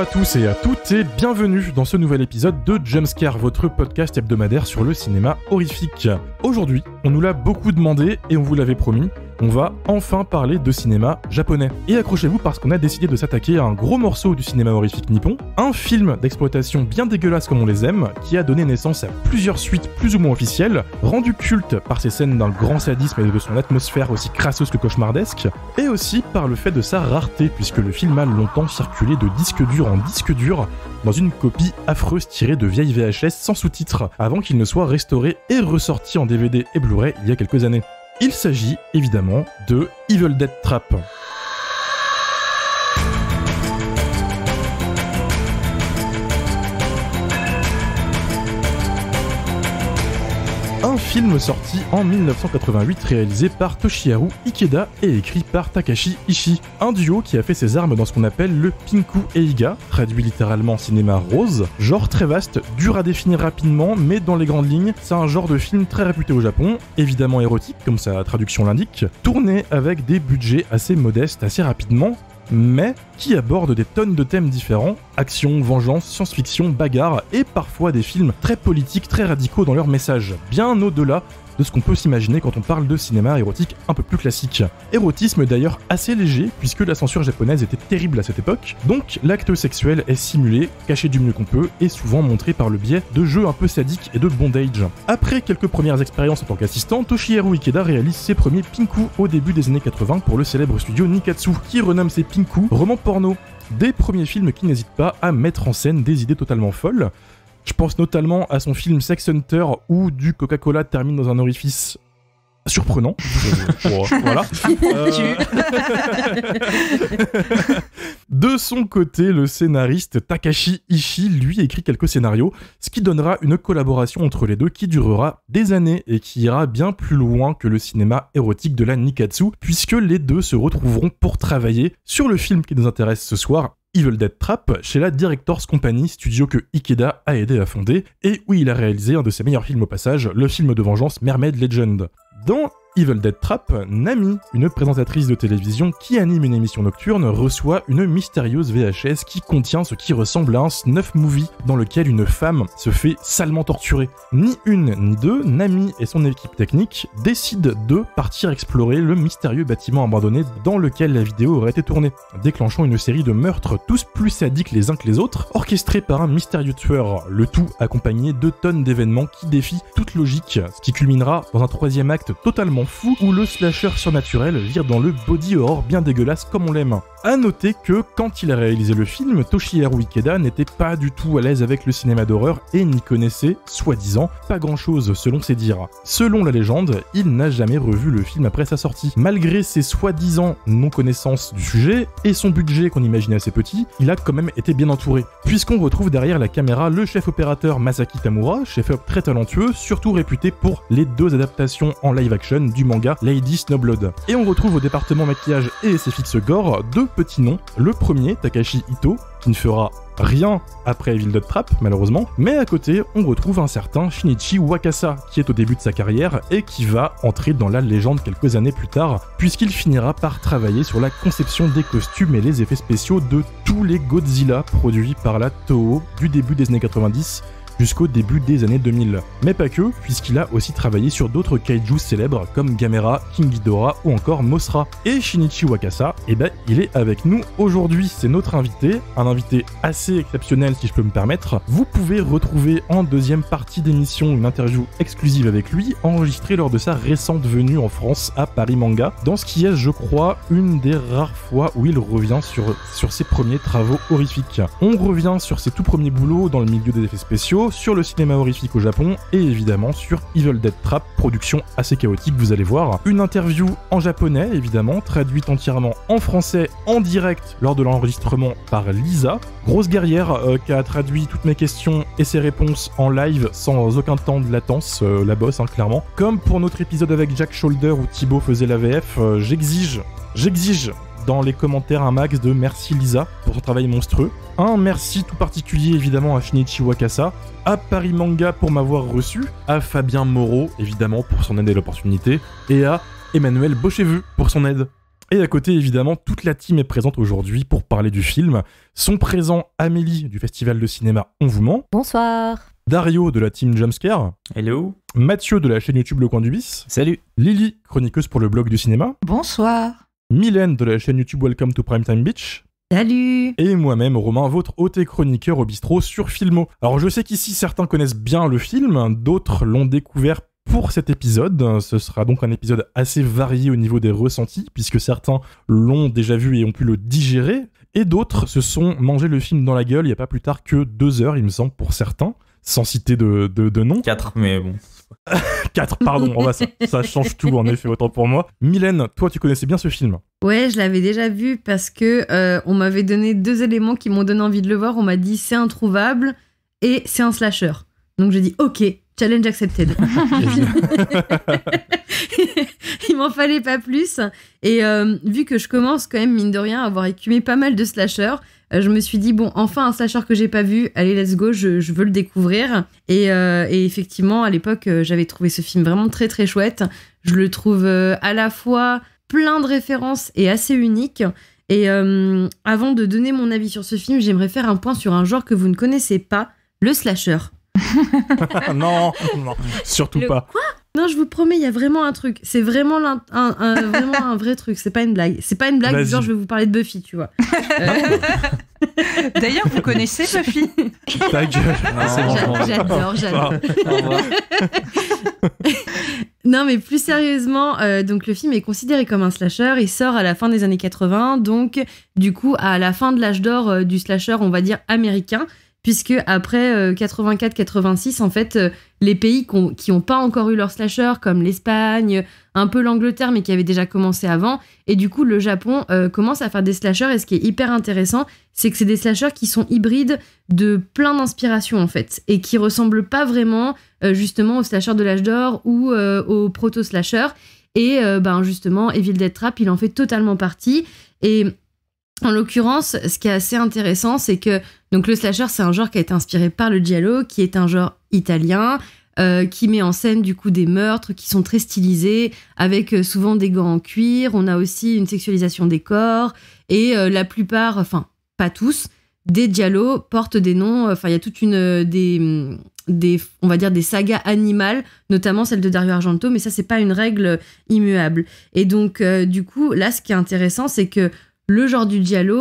à tous et à toutes et bienvenue dans ce nouvel épisode de Jumpscare, votre podcast hebdomadaire sur le cinéma horrifique. Aujourd'hui, on nous l'a beaucoup demandé et on vous l'avait promis, on va enfin parler de cinéma japonais. Et accrochez-vous parce qu'on a décidé de s'attaquer à un gros morceau du cinéma horrifique nippon, un film d'exploitation bien dégueulasse comme on les aime, qui a donné naissance à plusieurs suites plus ou moins officielles, rendu culte par ses scènes d'un grand sadisme et de son atmosphère aussi crasseuse que cauchemardesque, et aussi par le fait de sa rareté, puisque le film a longtemps circulé de disque dur en disque dur, dans une copie affreuse tirée de vieilles VHS sans sous-titres, avant qu'il ne soit restauré et ressorti en DVD et Blu-ray il y a quelques années. Il s'agit évidemment de Evil Dead Trap. Un film sorti en 1988 réalisé par Toshiharu Ikeda et écrit par Takashi Ishii, un duo qui a fait ses armes dans ce qu'on appelle le Pinku Eiga, traduit littéralement cinéma rose, genre très vaste, dur à définir rapidement, mais dans les grandes lignes, c'est un genre de film très réputé au Japon, évidemment érotique comme sa traduction l'indique, tourné avec des budgets assez modestes assez rapidement, mais qui aborde des tonnes de thèmes différents, action, vengeance, science-fiction, bagarre, et parfois des films très politiques, très radicaux dans leur message, bien au-delà de ce qu'on peut s'imaginer quand on parle de cinéma érotique un peu plus classique. Érotisme d'ailleurs assez léger, puisque la censure japonaise était terrible à cette époque, donc l'acte sexuel est simulé, caché du mieux qu'on peut, et souvent montré par le biais de jeux un peu sadiques et de bondage. Après quelques premières expériences en tant qu'assistant, Toshiharu Ikeda réalise ses premiers Pinku au début des années 80 pour le célèbre studio Nikatsu, qui renomme ses Pinku romans porno. Des premiers films qui n'hésitent pas à mettre en scène des idées totalement folles. Je pense notamment à son film Sex Hunter où du Coca-Cola termine dans un orifice surprenant. Voilà. De son côté, le scénariste Takashi Ishii, lui, écrit quelques scénarios, ce qui donnera une collaboration entre les deux qui durera des années et qui ira bien plus loin que le cinéma érotique de la Nikatsu, puisque les deux se retrouveront pour travailler sur le film qui nous intéresse ce soir, Evil Dead Trap, chez la Directors Company, studio que Ikeda a aidé à fonder, et où il a réalisé un de ses meilleurs films au passage, le film de vengeance Mermaid Legend. Dans Evil Dead Trap, Nami, une présentatrice de télévision qui anime une émission nocturne, reçoit une mystérieuse VHS qui contient ce qui ressemble à un snuff movie dans lequel une femme se fait salement torturer. Ni une ni deux, Nami et son équipe technique décident de partir explorer le mystérieux bâtiment abandonné dans lequel la vidéo aurait été tournée, déclenchant une série de meurtres tous plus sadiques les uns que les autres, orchestrés par un mystérieux tueur, le tout accompagné de tonnes d'événements qui défient toute logique, ce qui culminera dans un troisième acte totalement fou où le slasher surnaturel vire dans le body horror bien dégueulasse comme on l'aime. A noter que quand il a réalisé le film, Toshiharu Ikeda n'était pas du tout à l'aise avec le cinéma d'horreur et n'y connaissait, soi-disant, pas grand-chose selon ses dires. Selon la légende, il n'a jamais revu le film après sa sortie. Malgré ses soi-disant non-connaissances du sujet et son budget qu'on imaginait assez petit, il a quand même été bien entouré. Puisqu'on retrouve derrière la caméra le chef opérateur Masaki Tamura, chef-op très talentueux, surtout réputé pour les deux adaptations en live-action du manga Lady Snowblood. Et on retrouve au département maquillage et SFX gore deux petits noms. Le premier, Takashi Ito, qui ne fera rien après Evil Dead Trap, malheureusement, mais à côté, on retrouve un certain Shinichi Wakasa, qui est au début de sa carrière et qui va entrer dans la légende quelques années plus tard, puisqu'il finira par travailler sur la conception des costumes et les effets spéciaux de tous les Godzilla produits par la Toho du début des années 90 jusqu'au début des années 2000. Mais pas que, puisqu'il a aussi travaillé sur d'autres kaiju célèbres comme Gamera, King Ghidorah ou encore Mothra. Et Shinichi Wakasa, il est avec nous aujourd'hui, c'est notre invité, un invité assez exceptionnel si je peux me permettre. Vous pouvez retrouver en deuxième partie d'émission une interview exclusive avec lui, enregistrée lors de sa récente venue en France à Paris Manga, dans ce qui est, je crois, une des rares fois où il revient sur ses premiers travaux horrifiques. On revient sur ses tout premiers boulots dans le milieu des effets spéciaux, sur le cinéma horrifique au Japon et évidemment sur Evil Dead Trap, production assez chaotique, vous allez voir. Une interview en japonais évidemment, traduite entièrement en français en direct lors de l'enregistrement par Lisa, grosse guerrière qui a traduit toutes mes questions et ses réponses en live sans aucun temps de latence, la boss clairement. Comme pour notre épisode avec Jack Shoulder où Thibaut faisait la VF, j'exige dans les commentaires un max de merci Lisa pour son travail monstrueux. Un merci tout particulier évidemment à Shinichi Wakasa, à Paris Manga pour m'avoir reçu, à Fabien Moreau évidemment pour son aide et l'opportunité, et à Emmanuel Bochevu pour son aide. Et à côté, évidemment, toute la team est présente aujourd'hui pour parler du film. Sont présents Amélie du Festival de cinéma On vous ment. Bonsoir. Dario de la team Jumpscare. Hello. Mathieu de la chaîne YouTube Le Coin du Bis. Salut. Lily, chroniqueuse pour le blog du cinéma. Bonsoir. Mylène de la chaîne YouTube Welcome to Primetime Beach. Salut. Et moi-même, Romain, votre hôte et chroniqueur au bistrot sur Filmo. Alors je sais qu'ici certains connaissent bien le film, d'autres l'ont découvert pour cet épisode. Ce sera donc un épisode assez varié au niveau des ressentis, puisque certains l'ont déjà vu et ont pu le digérer, et d'autres se sont mangé le film dans la gueule il n'y a pas plus tard que 2 heures, il me semble, pour certains, sans citer de nom. 4, mais bon. 4, pardon, ça change tout en effet, autant pour moi. Mylène, toi tu connaissais bien ce film? Ouais, je l'avais déjà vu parce que on m'avait donné 2 éléments qui m'ont donné envie de le voir. On m'a dit c'est introuvable et c'est un slasher. Donc j'ai dit ok, challenge accepted. Il m'en fallait pas plus. Et vu que je commence quand même, mine de rien, à avoir écumé pas mal de slashers, je me suis dit, bon, enfin un slasher que j'ai pas vu, allez, let's go, je veux le découvrir. Et effectivement, à l'époque, j'avais trouvé ce film vraiment très très chouette. Je le trouve à la fois plein de références et assez unique. Et avant de donner mon avis sur ce film, j'aimerais faire un point sur un genre que vous ne connaissez pas, le slasher. non, surtout pas. Quoi ? Non, je vous promets, il y a vraiment un truc. C'est vraiment vraiment un vrai truc. C'est pas une blague. C'est pas une blague, Vas-y. genre je vais vous parler de Buffy, tu vois. D'ailleurs, vous connaissez Buffy? Ta gueule. J'adore. Au revoir. Non, mais plus sérieusement, donc le film est considéré comme un slasher. Il sort à la fin des années 80, donc du coup à la fin de l'âge d'or du slasher, on va dire américain. Puisque après 84-86, en fait, les pays qui n'ont pas encore eu leur slasher, comme l'Espagne, un peu l'Angleterre, mais qui avait déjà commencé avant, et du coup, le Japon commence à faire des slashers, et ce qui est hyper intéressant, c'est que c'est des slashers qui sont hybrides de plein d'inspirations, en fait, et qui ressemblent pas vraiment, justement, aux slashers de l'âge d'or ou aux proto-slashers, et justement, Evil Dead Trap, il en fait totalement partie, et... En l'occurrence, ce qui est assez intéressant, c'est que donc le slasher, c'est un genre qui a été inspiré par le giallo, qui est un genre italien, qui met en scène du coup des meurtres qui sont très stylisés, avec souvent des gants en cuir. On a aussi une sexualisation des corps, et la plupart, enfin pas tous, des giallo portent des noms. Enfin, il y a toute on va dire des sagas animales, notamment celle de Dario Argento, mais ça c'est pas une règle immuable. Et donc du coup, là, ce qui est intéressant, c'est que le genre du giallo,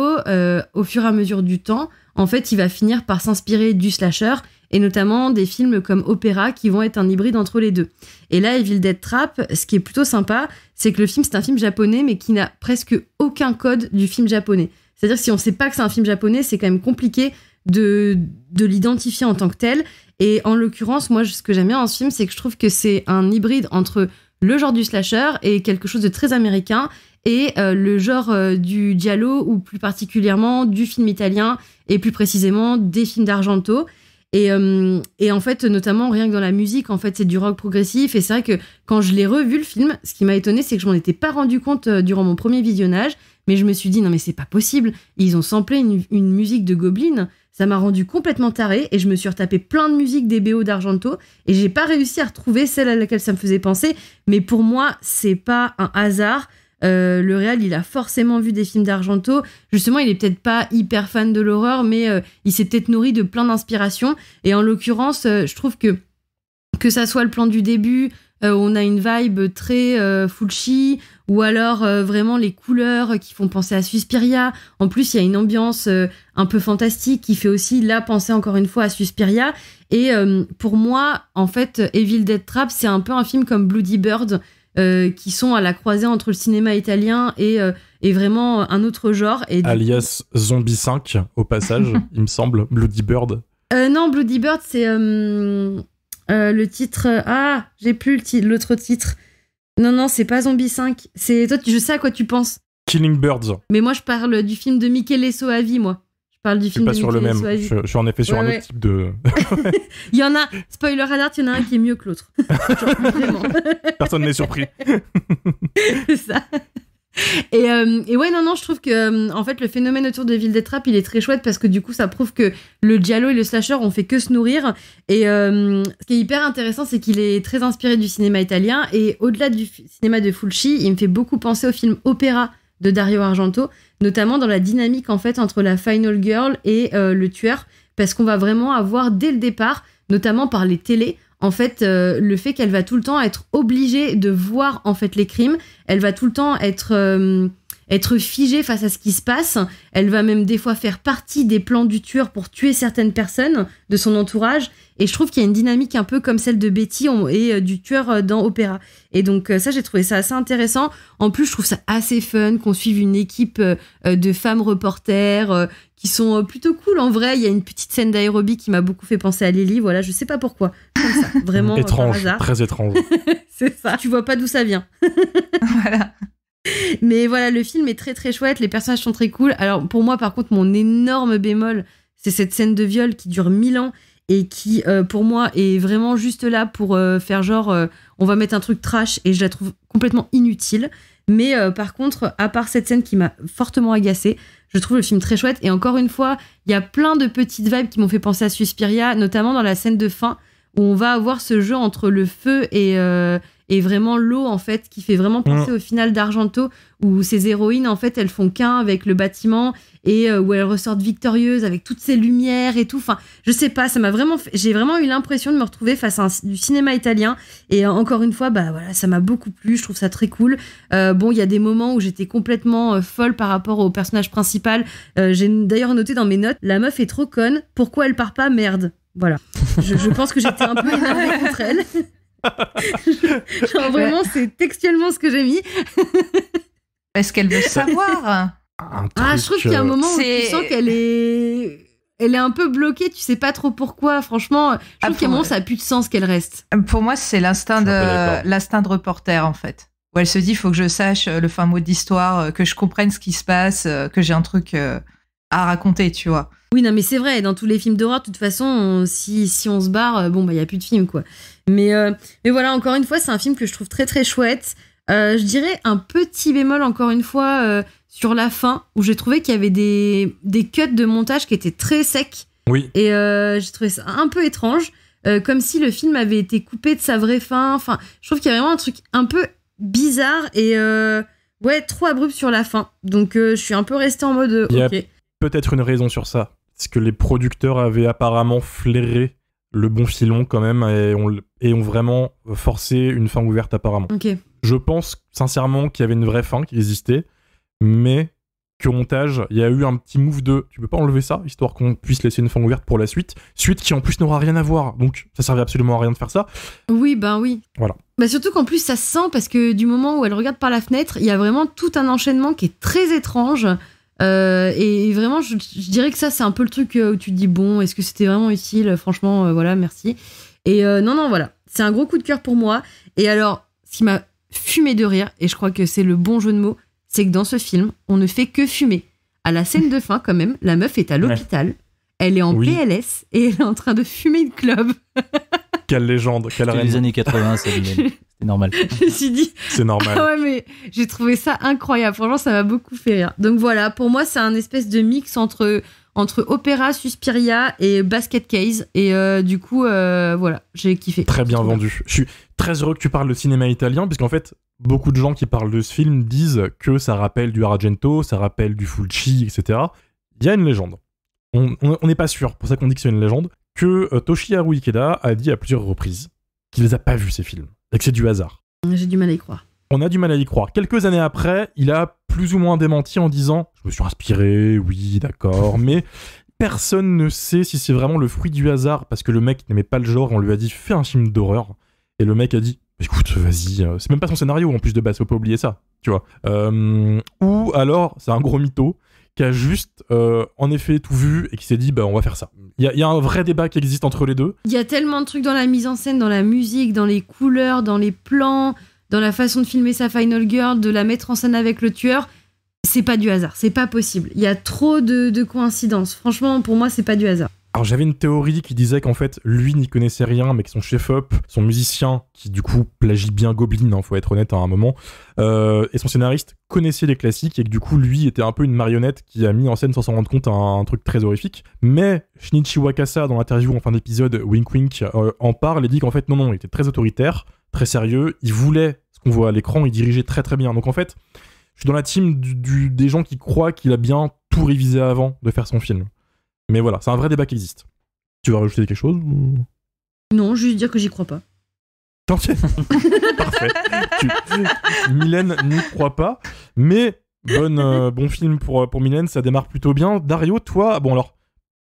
au fur et à mesure du temps, en fait, il va finir par s'inspirer du slasher, et notamment des films comme Opéra, qui vont être un hybride entre les deux. Et là, Evil Dead Trap, ce qui est plutôt sympa, c'est que le film, c'est un film japonais, mais qui n'a presque aucun code du film japonais. C'est-à-dire que si on ne sait pas que c'est un film japonais, c'est quand même compliqué de l'identifier en tant que tel. Et en l'occurrence, moi, ce que j'aime bien dans ce film, c'est que je trouve que c'est un hybride entre le genre du slasher et quelque chose de très américain, et le genre du giallo, ou plus particulièrement du film italien, et plus précisément des films d'Argento. Et en fait, notamment, rien que dans la musique, en fait, c'est du rock progressif. Et c'est vrai que quand je l'ai revu, le film, ce qui m'a étonné, c'est que je m'en étais pas rendu compte durant mon premier visionnage, mais je me suis dit, non mais c'est pas possible, ils ont samplé une musique de Goblin. Ça m'a rendu complètement tarée, et je me suis retapé plein de musiques des BO d'Argento, et j'ai pas réussi à retrouver celle à laquelle ça me faisait penser. Mais pour moi, c'est pas un hasard. Le réal, il a forcément vu des films d'Argento. Justement, il est peut-être pas hyper fan de l'horreur, mais il s'est peut-être nourri de plein d'inspirations. Et en l'occurrence, je trouve que ça soit le plan du début, on a une vibe très Fulci, ou alors vraiment les couleurs qui font penser à Suspiria. En plus, il y a une ambiance un peu fantastique qui fait aussi là penser encore une fois à Suspiria. Et pour moi, en fait, Evil Dead Trap, c'est un peu un film comme Bloody Bird, qui sont à la croisée entre le cinéma italien et vraiment un autre genre. Et Alias Zombie 5, au passage, il me semble, Bloody Bird. Non, Bloody Bird, c'est le titre... Ah, j'ai plus l'autre titre. Non, c'est pas Zombie 5. C'est toi, je sais à quoi tu penses. Killing Birds. Mais moi, je parle du film de Michele Soavi, moi. Je parle du film de Michele Soavi. Je suis pas sur le même. Je suis en effet sur un autre type de... Il y en a, spoiler alert, il y en a un qui est mieux que l'autre. Genre, vraiment. Personne n'est surpris. C'est ça. Et ouais, non, je trouve que en fait le phénomène autour de Evil Dead Trap, il est très chouette, parce que du coup ça prouve que le giallo et le slasher ont fait que se nourrir. Et ce qui est hyper intéressant, c'est qu'il est très inspiré du cinéma italien, et au-delà du cinéma de Fulci, il me fait beaucoup penser au film Opéra de Dario Argento, notamment dans la dynamique en fait entre la Final Girl et le tueur, parce qu'on va vraiment avoir dès le départ, notamment par les télés, en fait, le fait qu'elle va tout le temps être obligée de voir en fait les crimes, elle va tout le temps être figée face à ce qui se passe. Elle va même des fois faire partie des plans du tueur pour tuer certaines personnes de son entourage. Et je trouve qu'il y a une dynamique un peu comme celle de Betty et du tueur dans Opéra. Et donc ça, j'ai trouvé ça assez intéressant. En plus, je trouve ça assez fun qu'on suive une équipe de femmes reporters qui sont plutôt cool. En vrai, il y a une petite scène d'aérobie qui m'a beaucoup fait penser à Lily. Voilà, je sais pas pourquoi. Comme ça, vraiment étrange, par hasard. très étrange. C'est ça. Tu vois pas d'où ça vient. Voilà. Mais voilà, le film est très très chouette, les personnages sont très cool. Alors pour moi, par contre, mon énorme bémol, c'est cette scène de viol qui dure 1000 ans et qui, pour moi, est vraiment juste là pour faire genre, on va mettre un truc trash, et je la trouve complètement inutile. Mais par contre, à part cette scène qui m'a fortement agacée, je trouve le film très chouette. Et encore une fois, il y a plein de petites vibes qui m'ont fait penser à Suspiria, notamment dans la scène de fin, où on va avoir ce jeu entre le feu et vraiment l'eau, en fait, qui fait vraiment penser au final d'Argento, où ces héroïnes, en fait, elles font qu'un avec le bâtiment, et où elles ressortent victorieuses avec toutes ces lumières et tout. Enfin, je sais pas, ça m'a vraiment j'ai vraiment eu l'impression de me retrouver face à du cinéma italien. Et encore une fois, bah voilà, ça m'a beaucoup plu, je trouve ça très cool. Bon, il y a des moments où j'étais complètement folle par rapport au personnage principal. J'ai d'ailleurs noté dans mes notes, la meuf est trop conne, pourquoi elle part pas, merde. Voilà. Je pense que j'étais un peu énervée contre elle. Genre vraiment, c'est textuellement ce que j'ai mis. Est-ce qu'elle veut savoir? Je trouve qu'il y a un moment où tu sens qu'elle est un peu bloquée, tu sais pas trop pourquoi. Franchement, je trouve qu'à un moment, ça a plus de sens qu'elle reste. Pour moi, c'est l'instinct de reporter, en fait. Où elle se dit, il faut que je sache le fin mot d'histoire, que je comprenne ce qui se passe, que j'ai un truc à raconter, tu vois. Oui, non, mais c'est vrai, dans tous les films d'horreur, de toute façon, si on se barre, bon, bah, il n'y a plus de film, quoi. Mais voilà, encore une fois, c'est un film que je trouve très, très chouette. Je dirais un petit bémol, encore une fois, sur la fin, où j'ai trouvé qu'il y avait des cuts de montage qui étaient très secs. Oui. Et j'ai trouvé ça un peu étrange, comme si le film avait été coupé de sa vraie fin. Enfin, je trouve qu'il y a vraiment un truc un peu bizarre et trop abrupt sur la fin. Donc, je suis un peu restée en mode Il y a ok. peut-être une raison sur ça. C'est que les producteurs avaient apparemment flairé le bon filon quand même et ont vraiment forcé une fin ouverte apparemment. Ok. Je pense sincèrement qu'il y avait une vraie fin qui existait, mais qu'au montage, il y a eu un petit move de tu peux pas enlever ça, histoire qu'on puisse laisser une fin ouverte pour la suite qui en plus n'aura rien à voir, donc ça servait absolument à rien de faire ça. Oui, ben oui. Voilà. Bah surtout qu'en plus ça se sent parce que du moment où elle regarde par la fenêtre, il y a vraiment tout un enchaînement qui est très étrange. Et vraiment, je dirais que ça, c'est un peu le truc où tu te dis, bon, est-ce que c'était vraiment utile? Franchement, voilà, merci. Et non, voilà. C'est un gros coup de cœur pour moi. Et alors, ce qui m'a fumé de rire, et je crois que c'est le bon jeu de mots, c'est que dans ce film, on ne fait que fumer. À la scène de fin, quand même, la meuf est à l'hôpital, elle est en PLS, et elle est en train de fumer une clope. Quelle légende, quelle reine. Les années 80, c'est normal. Je me suis dit... C'est normal. Ah ouais, mais j'ai trouvé ça incroyable. Franchement, ça m'a beaucoup fait rire. Donc voilà, pour moi, c'est un espèce de mix entre Opéra, Suspiria et Basket Case. Et du coup, voilà, j'ai kiffé. Très bien vendu. Je suis très heureux que tu parles de cinéma italien, puisqu'en fait, beaucoup de gens qui parlent de ce film disent que ça rappelle du Argento, ça rappelle du Fulci, etc. Il y a une légende. On n'est pas sûr, pour ça qu'on dit que c'est une légende, que Toshiharu Ikeda a dit à plusieurs reprises qu'il les a pas vus, ces films, et que c'est du hasard. J'ai du mal à y croire. On a du mal à y croire. Quelques années après, il a plus ou moins démenti en disant « Je me suis inspiré, oui, d'accord, mais personne ne sait si c'est vraiment le fruit du hasard, parce que le mec n'aimait pas le genre, on lui a dit « Fais un film d'horreur », et le mec a dit « Écoute, vas-y, c'est même pas son scénario en plus de base, faut pas oublier ça, tu vois. » Ou alors, c'est un gros mytho, qui a juste, en effet, tout vu et qui s'est dit, bah, on va faire ça. Il y a un vrai débat qui existe entre les deux. Il y a tellement de trucs dans la mise en scène, dans la musique, dans les couleurs, dans les plans, dans la façon de filmer sa Final Girl, de la mettre en scène avec le tueur. C'est pas du hasard, c'est pas possible. Il y a trop de coïncidences. Franchement, pour moi, c'est pas du hasard. Alors j'avais une théorie qui disait qu'en fait, lui n'y connaissait rien, mais que son chef-op, son musicien, qui du coup plagie bien Goblin, faut être honnête à un moment, et son scénariste connaissaient les classiques, et que du coup, lui était un peu une marionnette qui a mis en scène sans s'en rendre compte un truc très horrifique. Mais Shinichi Wakasa, dans l'interview en fin d'épisode, Wink Wink, en parle et dit qu'en fait, non, il était très autoritaire, très sérieux, il voulait ce qu'on voit à l'écran, il dirigeait très très bien. Donc en fait, je suis dans la team des gens qui croient qu'il a bien tout révisé avant de faire son film. Mais voilà, c'est un vrai débat qui existe. Tu veux rajouter quelque chose ou... Non, juste dire que j'y crois pas. Ok, parfait. Mylène n'y croit pas, mais bon film pour Mylène, ça démarre plutôt bien. Dario, toi, bon alors,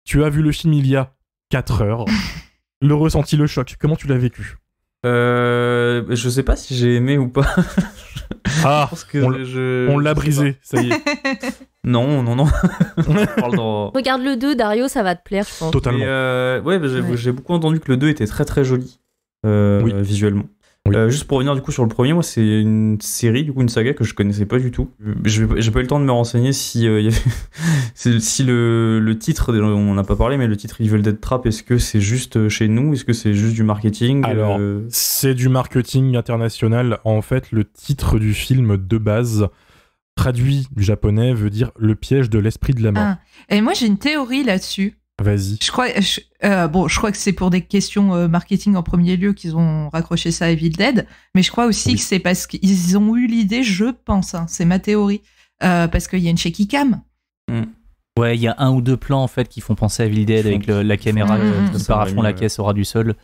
tu as vu le film il y a 4 heures. Le ressenti, le choc, comment tu l'as vécu? Je sais pas si j'ai aimé ou pas. Ah, parce que on l'a brisé, ça y est. Non. Regarde le 2, Dario, ça va te plaire, je pense. Totalement. J'ai beaucoup entendu que le 2 était très très joli visuellement. Oui. Juste pour revenir du coup sur le premier, moi c'est une série, du coup une saga que je connaissais pas du tout. J'ai pas eu le temps de me renseigner si y avait si le titre, on n'a pas parlé, mais le titre Evil Dead Trap, est-ce que c'est juste chez nous, est-ce que c'est juste du marketing? Alors, c'est du marketing international. En fait, le titre du film de base, traduit du japonais, veut dire le piège de l'esprit de la mort. Ah. Et moi, j'ai une théorie là-dessus. Vas-y. Je crois que c'est pour des questions marketing en premier lieu qu'ils ont raccroché ça à Evil Dead, mais je crois aussi que c'est parce qu'ils ont eu l'idée, je pense, c'est ma théorie, parce qu'il y a une shaky cam. Ouais, il y a 1 ou 2 plans en fait qui font penser à Evil Dead avec la caméra qui part à fond la caisse au ras du sol.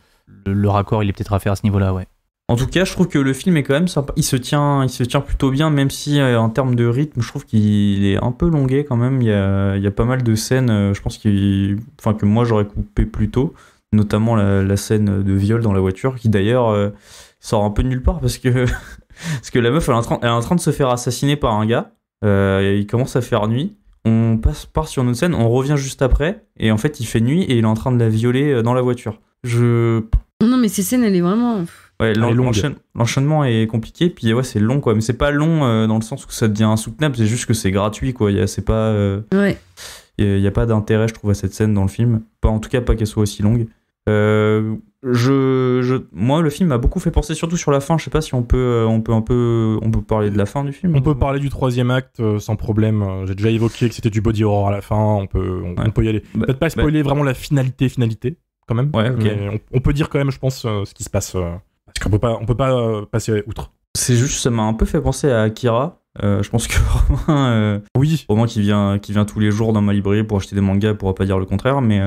Le raccord, il est peut-être à faire à ce niveau-là, ouais. En tout cas, je trouve que le film est quand même sympa. Il se tient plutôt bien, même si en termes de rythme, je trouve qu'il est un peu longué quand même. Il y a pas mal de scènes, je pense que moi j'aurais coupé plus tôt, notamment la scène de viol dans la voiture, qui d'ailleurs sort un peu de nulle part parce que la meuf elle est en train de se faire assassiner par un gars. Il commence à faire nuit. On part sur une autre scène, on revient juste après, et en fait il fait nuit et il est en train de la violer dans la voiture. Non, mais cette scène, elle est vraiment... Ouais, l'enchaînement est compliqué, puis ouais, c'est long, quoi. Mais c'est pas long dans le sens où ça devient insoutenable, c'est juste que c'est gratuit, quoi. C'est pas... Ouais. Il y a pas d'intérêt, je trouve, à cette scène dans le film. En tout cas, pas qu'elle soit aussi longue. Moi, le film m'a beaucoup fait penser, surtout sur la fin. Je sais pas si on peut parler de la fin du film. On peut parler du 3e acte sans problème. J'ai déjà évoqué que c'était du body horror à la fin. On peut y aller. Peut-être pas spoiler vraiment la finalité, quand même. Ouais, ok. Mais on peut dire quand même, je pense, ce qui se passe. Parce qu'on peut pas passer outre. C'est juste, ça m'a un peu fait penser à Akira. Je pense que Romain qui vient tous les jours dans ma librairie pour acheter des mangas pourra pas dire le contraire, mais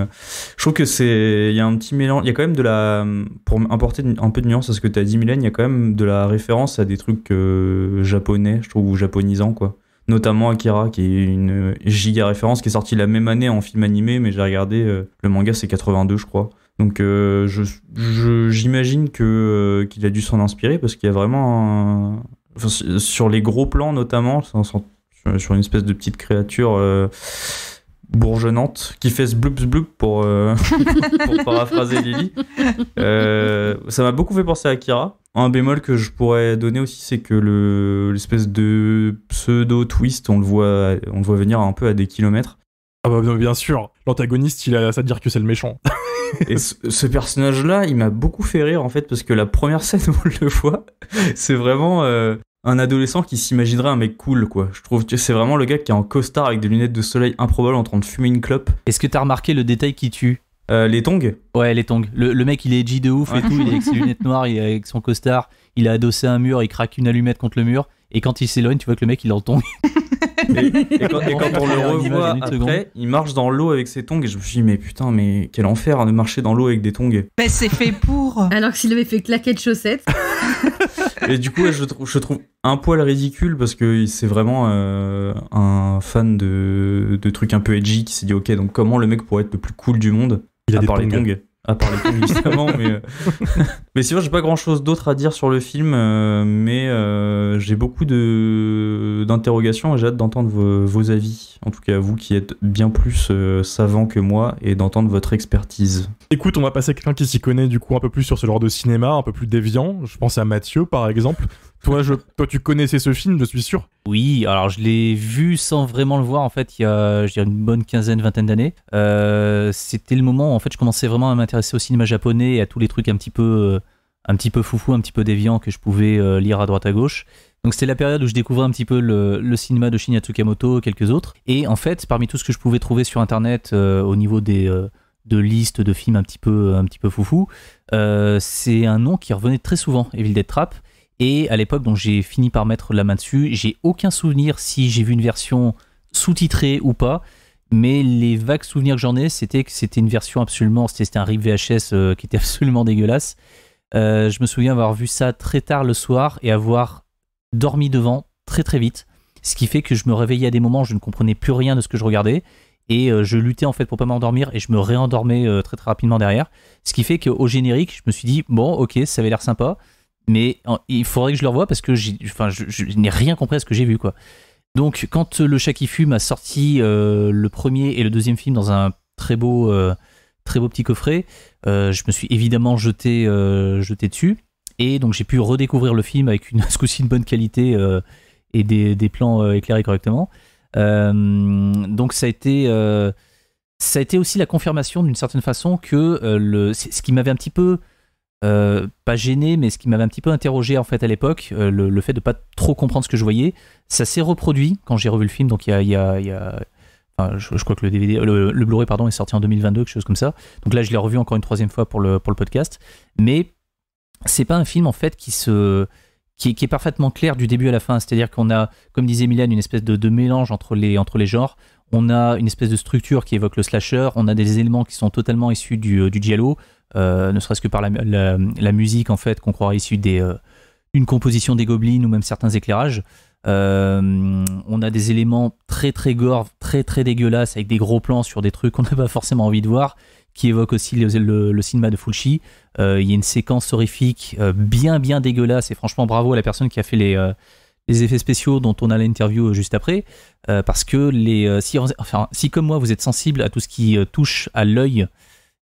je trouve que il y a un petit mélange, il y a quand même pour apporter un peu de nuance à ce que t'as dit, Mylène, il y a quand même de la référence à des trucs japonais, je trouve, ou japonisants, quoi. Notamment Akira, qui est une giga référence, qui est sortie la même année en film animé, mais j'ai regardé, le manga c'est 82, je crois. Donc j'imagine qu'il a dû s'en inspirer, parce qu'il y a vraiment sur les gros plans notamment, sur une espèce de petite créature bourgeonnante qui fait ce bloup pour paraphraser Lily. Ça m'a beaucoup fait penser à Akira. Un bémol que je pourrais donner aussi, c'est que l'espèce de pseudo-twist, on le voit venir un peu à des kilomètres. Ah bah bien sûr, l'antagoniste, il a ça de dire que c'est le méchant. Et ce personnage-là, il m'a beaucoup fait rire en fait, parce que la première scène où on le voit, c'est vraiment un adolescent qui s'imaginerait un mec cool, quoi. Je trouve que c'est vraiment le gars qui est en costard avec des lunettes de soleil improbables en train de fumer une clope. Est-ce que t'as remarqué le détail qui tue? Les tongs. Ouais, les tongs. Le mec, il est edgy de ouf et tout, il est avec ses lunettes noires, il est avec son costard, il a adossé un mur, il craque une allumette contre le mur, et quand il s'éloigne, tu vois que le mec, il est en tongs. Et quand on le revoit après, il marche dans l'eau avec ses tongs, et je me suis dit, mais putain, mais quel enfer de marcher dans l'eau avec des tongs. Mais c'est fait pour. Alors que s'il avait fait claquer de chaussettes. Et du coup, je trouve un poil ridicule, parce que c'est vraiment un fan de trucs un peu edgy qui s'est dit, ok, donc comment le mec pourrait être le plus cool du monde, à part les tongs. À part les tongs, évidemment, mais sinon, j'ai pas grand chose d'autre à dire sur le film, mais j'ai beaucoup d'interrogations et j'ai hâte d'entendre vos avis. En tout cas, vous qui êtes bien plus savants que moi, et d'entendre votre expertise. Écoute, on va passer à quelqu'un qui s'y connaît du coup un peu plus sur ce genre de cinéma, un peu plus déviant. Je pense à Mathieu, par exemple. Toi, tu connaissais ce film, je suis sûr. Oui, alors je l'ai vu sans vraiment le voir en fait il y a, je dirais, une bonne vingtaine d'années. C'était le moment où en fait je commençais vraiment à m'intéresser au cinéma japonais et à tous les trucs un petit peu foufou, un petit peu déviant que je pouvais lire à droite à gauche. Donc c'était la période où je découvrais un petit peu le cinéma de Shinya Tsukamoto, quelques autres. Et en fait, parmi tout ce que je pouvais trouver sur internet au niveau de listes de films un petit peu foufou, c'est un nom qui revenait très souvent, Evil Dead Trap. Et à l'époque, donc j'ai fini par mettre la main dessus. J'ai aucun souvenir si j'ai vu une version sous-titrée ou pas, mais les vagues souvenirs que j'en ai, c'était que c'était une version absolument, c'était un RIP VHS qui était absolument dégueulasse. Je me souviens avoir vu ça très tard le soir et avoir dormi devant très très vite, ce qui fait que je me réveillais à des moments où je ne comprenais plus rien de ce que je regardais et je luttais en fait pour pas m'endormir et je me réendormais très très rapidement derrière, ce qui fait qu'au générique je me suis dit bon ok ça avait l'air sympa mais il faudrait que je le revoie parce que je n'ai rien compris à ce que j'ai vu quoi. Donc quand Le Chat qui fume a sorti le premier et le deuxième film dans un très beau petit coffret, je me suis évidemment jeté dessus et donc j'ai pu redécouvrir le film avec ce coup-ci une bonne qualité et des plans éclairés correctement. Donc ça a été aussi la confirmation d'une certaine façon que ce qui m'avait un petit peu pas gêné, mais ce qui m'avait un petit peu interrogé en fait à l'époque, le fait de pas trop comprendre ce que je voyais, ça s'est reproduit quand j'ai revu le film. Donc il y a enfin, je crois que le DVD, le Blu-ray pardon est sorti en 2022, quelque chose comme ça. Donc là je l'ai revu encore une troisième fois pour le podcast, mais c'est pas un film en fait qui est parfaitement clair du début à la fin. C'est-à-dire qu'on a, comme disait Mylène, une espèce de mélange entre les genres. On a une espèce de structure qui évoque le slasher. On a des éléments qui sont totalement issus du giallo, ne serait-ce que par la musique en fait qu'on croirait issue d'une composition des Goblins ou même certains éclairages. On a des éléments très très gore, très très dégueulasses avec des gros plans sur des trucs qu'on n'a pas forcément envie de voir, qui évoque aussi le cinéma de Fulci. Il y a une séquence horrifique bien dégueulasse et franchement bravo à la personne qui a fait les effets spéciaux dont on a l'interview juste après, parce que si comme moi vous êtes sensible à tout ce qui touche à l'œil,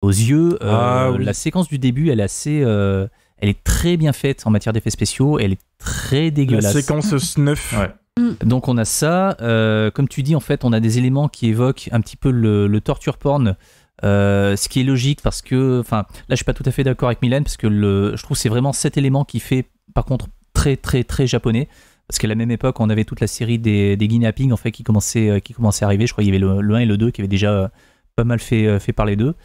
aux yeux, oui. La séquence du début elle est très bien faite en matière d'effets spéciaux, elle est très dégueulasse. La séquence snuff. Ouais. Donc on a ça, comme tu dis en fait on a des éléments qui évoquent un petit peu le torture porn, ce qui est logique parce que, enfin là je suis pas tout à fait d'accord avec Mylène parce que je trouve que c'est vraiment cet élément qui fait par contre très très très japonais, parce qu'à la même époque on avait toute la série des kidnappings en fait qui commençait à arriver. Je crois qu'il y avait le 1 et le 2 qui avaient déjà pas mal fait parler d'eux.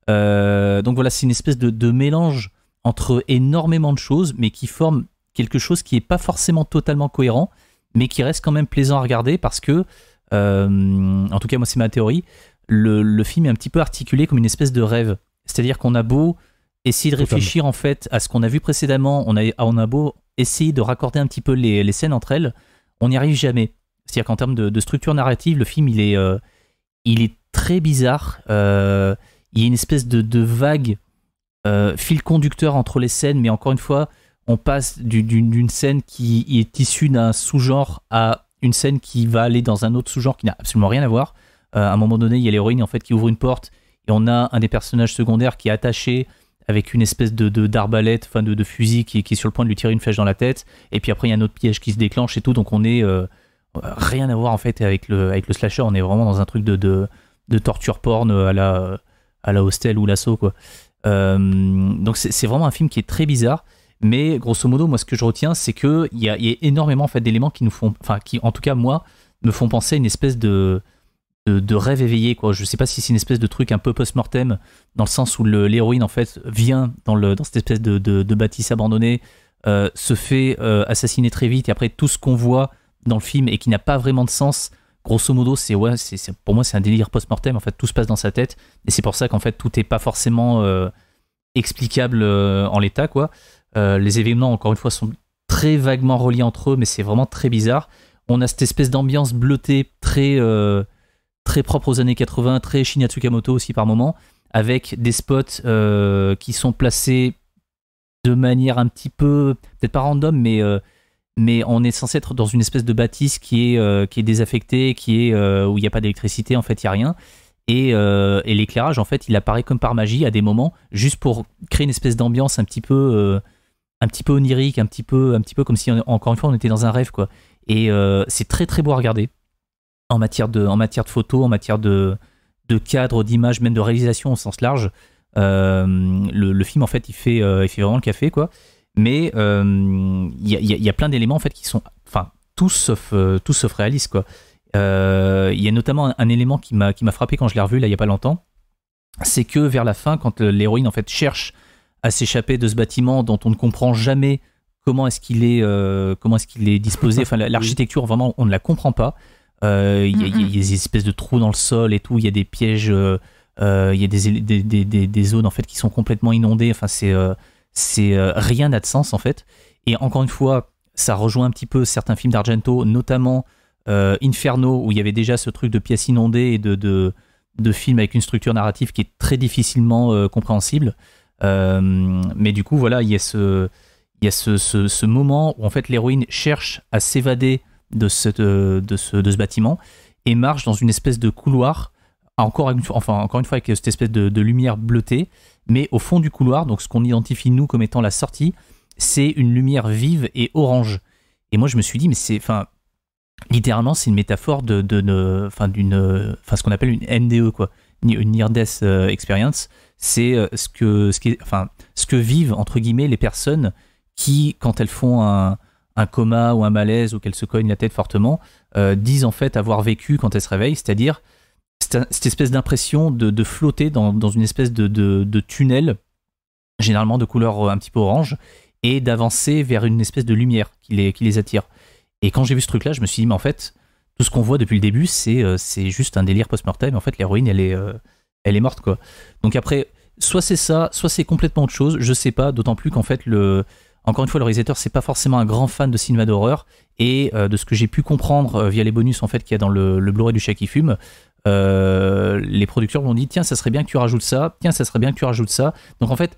Donc voilà, c'est une espèce de mélange entre énormément de choses mais qui forme quelque chose qui est pas forcément totalement cohérent mais qui reste quand même plaisant à regarder parce que en tout cas moi c'est ma théorie, le film est un petit peu articulé comme une espèce de rêve. C'est-à-dire qu'on a beau essayer de réfléchir en fait à ce qu'on a vu précédemment, on a beau essayer de raccorder un petit peu les scènes entre elles, on n'y arrive jamais. C'est-à-dire qu'en termes de structure narrative, le film il est très bizarre. Il y a une espèce de vague fil conducteur entre les scènes, mais encore une fois, on passe d'une scène qui est issue d'un sous-genre à une scène qui va aller dans un autre sous-genre qui n'a absolument rien à voir. À un moment donné, il y a l'héroïne en fait qui ouvre une porte et on a un des personnages secondaires qui est attaché avec une espèce d'arbalète, enfin de fusil qui est sur le point de lui tirer une flèche dans la tête. Et puis après, il y a un autre piège qui se déclenche et tout. Donc on est rien à voir en fait avec le slasher. On est vraiment dans un truc de torture porn à la Hostel ou l'Assaut quoi. Donc c'est vraiment un film qui est très bizarre. Mais grosso modo, moi ce que je retiens, c'est que il y a énormément en fait d'éléments qui nous font, enfin qui en tout cas moi me font penser à une espèce de rêve éveillé quoi. Je sais pas si c'est une espèce de truc un peu post-mortem dans le sens où l'héroïne en fait vient dans cette espèce de bâtisse abandonnée, se fait assassiner très vite et après tout ce qu'on voit dans le film et qui n'a pas vraiment de sens. Grosso modo, pour moi c'est un délire post-mortem. En fait, tout se passe dans sa tête et c'est pour ça qu'en fait tout est pas forcément explicable en l'état quoi. Les événements, encore une fois, sont très vaguement reliés entre eux, mais c'est vraiment très bizarre. On a cette espèce d'ambiance bleutée très propre aux années 80, très Shinya Tsukamoto aussi par moment, avec des spots qui sont placés de manière un petit peu, peut-être pas random, mais on est censé être dans une espèce de bâtisse qui est désaffectée, où il n'y a pas d'électricité, en fait, il n'y a rien. Et l'éclairage, en fait, il apparaît comme par magie à des moments, juste pour créer une espèce d'ambiance un petit peu onirique, un petit peu comme si, encore une fois, on était dans un rêve, quoi. Et c'est très très beau à regarder en matière de photos, en matière de cadre, d'image, même de réalisation au sens large. Le film, en fait, il fait vraiment le café, quoi. Mais il y a plein d'éléments, en fait, qui sont, enfin, tous sauf réalistes, quoi. Il y a notamment un élément qui m'a frappé quand je l'ai revu là il y a pas longtemps, c'est que vers la fin, quand l'héroïne en fait cherche à s'échapper de ce bâtiment dont on ne comprend jamais comment est-ce qu'il est disposé. Enfin, l'architecture, vraiment, on ne la comprend pas. Il y a des espèces de trous dans le sol et tout. Il y a des pièges. Il y a des zones en fait qui sont complètement inondées. Enfin, rien n'a de sens en fait. Et encore une fois, ça rejoint un petit peu certains films d'Argento, notamment Inferno, où il y avait déjà ce truc de pièces inondées et de films avec une structure narrative qui est très difficilement compréhensible. Mais du coup, voilà, il y a ce moment où en fait l'héroïne cherche à s'évader de ce bâtiment et marche dans une espèce de couloir, encore une fois avec cette espèce de lumière bleutée, mais au fond du couloir, donc ce qu'on identifie nous comme étant la sortie, c'est une lumière vive et orange. Et moi je me suis dit, mais littéralement c'est une métaphore de ce qu'on appelle une NDE, quoi, une Near Death Experience. C'est ce que vivent entre guillemets les personnes qui, quand elles font un coma ou un malaise ou qu'elles se cognent la tête fortement, disent en fait avoir vécu quand elles se réveillent, c'est-à-dire cette espèce d'impression de flotter dans une espèce de tunnel, généralement de couleur un petit peu orange, et d'avancer vers une espèce de lumière qui les attire. Et quand j'ai vu ce truc-là, je me suis dit, mais en fait, tout ce qu'on voit depuis le début, c'est juste un délire post-mortem. En fait, l'héroïne, elle est morte, quoi. Donc après, soit c'est ça, soit c'est complètement autre chose, je sais pas, d'autant plus qu'en fait, encore une fois, le réalisateur, c'est pas forcément un grand fan de cinéma d'horreur, et de ce que j'ai pu comprendre via les bonus en fait qu'il y a dans le Blu-ray du Chat qui fume, les producteurs m'ont dit, tiens, ça serait bien que tu rajoutes ça, tiens, ça serait bien que tu rajoutes ça. Donc en fait,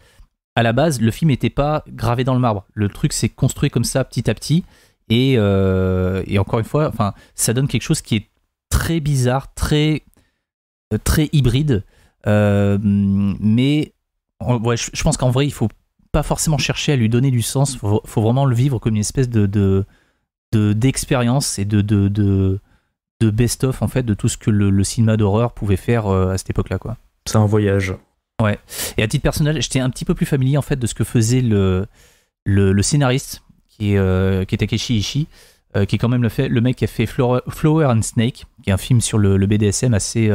à la base, le film n'était pas gravé dans le marbre. Le truc s'est construit comme ça, petit à petit. Et encore une fois, enfin, ça donne quelque chose qui est très bizarre, très hybride. Mais je pense qu'en vrai, il faut pas forcément chercher à lui donner du sens. Faut vraiment le vivre comme une espèce d'expérience et de best-of en fait de tout ce que le cinéma d'horreur pouvait faire à cette époque-là, quoi. C'est un voyage. Ouais. Et à titre personnel, j'étais un petit peu plus familier en fait de ce que faisait le scénariste qui est Takeshi Ishii, qui est quand même le mec qui a fait Flower and Snake, qui est un film sur le BDSM assez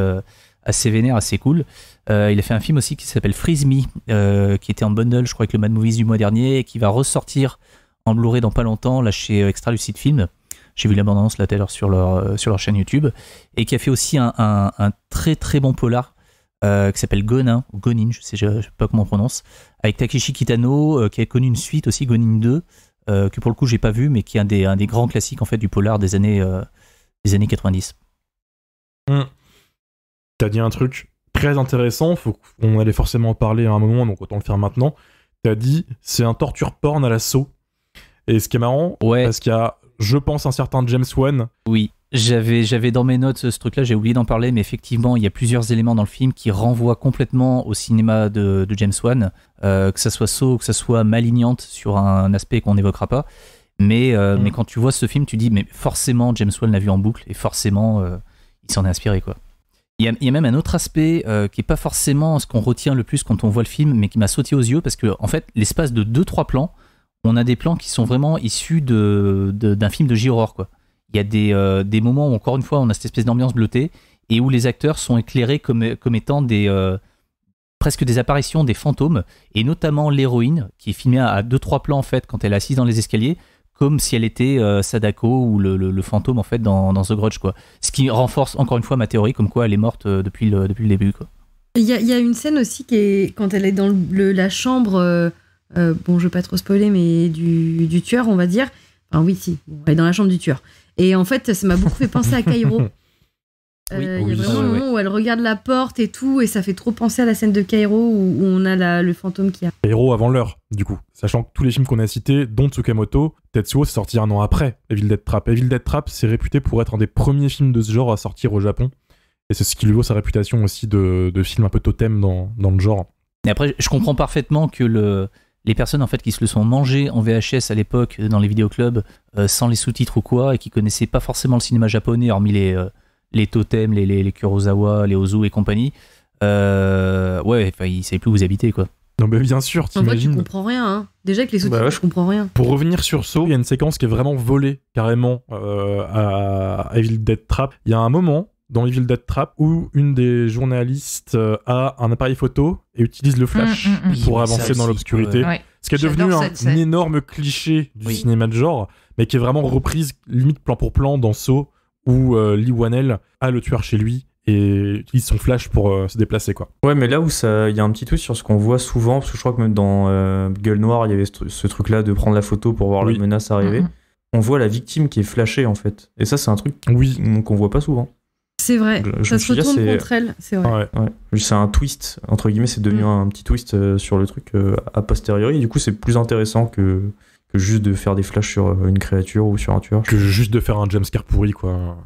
vénère, assez cool. Il a fait un film aussi qui s'appelle Freeze Me, qui était en bundle, je crois, avec le Mad Movies du mois dernier, et qui va ressortir en Blu-ray dans pas longtemps, là chez Extra Lucid Film. J'ai vu l'abondance là tout à l'heure sur leur chaîne YouTube, et qui a fait aussi un très très bon polar qui s'appelle Gonin, ou Gonin, je sais pas comment on prononce, avec Takeshi Kitano, qui a connu une suite aussi, Gonin 2, que pour le coup j'ai pas vu, mais qui est un des grands classiques en fait du polar des années 90. T'as dit un truc très intéressant, on allait forcément en parler à un moment, donc autant le faire maintenant. T'as dit, c'est un torture porn à la Saw. Et ce qui est marrant, parce qu'il y a, je pense, un certain James Wan. Oui, j'avais dans mes notes ce truc-là, j'ai oublié d'en parler, mais effectivement, il y a plusieurs éléments dans le film qui renvoient complètement au cinéma de James Wan, que ça soit Saw, que ça soit Malignante sur un aspect qu'on n'évoquera pas. Mais quand tu vois ce film, tu dis, mais forcément, James Wan l'a vu en boucle, et forcément, il s'en est inspiré, quoi. Il y a même un autre aspect qui n'est pas forcément ce qu'on retient le plus quand on voit le film, mais qui m'a sauté aux yeux, parce que en fait, l'espace de 2-3 plans, on a des plans qui sont vraiment issus d'un film de J-horror, quoi. Il y a des moments où, encore une fois, on a cette espèce d'ambiance bleutée, et où les acteurs sont éclairés comme étant presque des apparitions des fantômes, et notamment l'héroïne, qui est filmée à 2-3 plans, en fait, quand elle est assise dans les escaliers, comme si elle était Sadako ou le fantôme en fait dans The Grudge, quoi. Ce qui renforce encore une fois ma théorie comme quoi elle est morte depuis le début, quoi. Il y a une scène aussi qui est quand elle est dans la chambre, bon je vais pas trop spoiler, mais du tueur, on va dire. Enfin oui, si, elle est dans la chambre du tueur. Et en fait, ça m'a beaucoup fait penser à Kairo. Il y a vraiment un moment où elle regarde la porte et tout, et ça fait trop penser à la scène de Kairo où on a le fantôme qui a. Kairo avant l'heure, du coup. Sachant que tous les films qu'on a cités, dont Tsukamoto, Tetsuo, c'est sorti un an après Evil Dead Trap. Evil Dead Trap, c'est réputé pour être un des premiers films de ce genre à sortir au Japon. Et c'est ce qui lui vaut sa réputation aussi de film un peu totem dans le genre. Et après, je comprends parfaitement que les personnes en fait qui se le sont mangées en VHS à l'époque dans les vidéoclubs sans les sous-titres ou quoi, et qui connaissaient pas forcément le cinéma japonais, hormis les totems, les Kurosawa, les Ozu et compagnie, ils savaient plus où vous habitez, quoi. Non, mais bien sûr, t'imagines. En vrai, tu comprends rien, hein. Déjà avec les sous-titres, je comprends rien. Pour revenir sur Saw, il y a une séquence qui est vraiment volée carrément à Evil Dead Trap. Il y a un moment dans Evil Dead Trap où une des journalistes a un appareil photo et utilise le flash pour avancer dans l'obscurité. Ouais. Ce qui est devenu un énorme cliché du cinéma de genre, mais qui est vraiment reprise limite plan pour plan dans Saw, où Lee Whannell a le tueur chez lui et utilise son flash pour se déplacer, quoi. Ouais, mais là où il y a un petit twist sur ce qu'on voit souvent, parce que je crois que même dans Gueule Noire, il y avait ce truc-là de prendre la photo pour voir la menace arriver. On voit la victime qui est flashée, en fait. Et ça, c'est un truc qu'on voit pas souvent. C'est vrai, ça se retourne contre elle, c'est vrai. Ouais. C'est un twist, entre guillemets, c'est devenu un petit twist sur le truc a posteriori. Et du coup, c'est plus intéressant que juste de faire des flashs sur une créature ou sur un tueur. Que juste de faire un jumpscare pourri, quoi.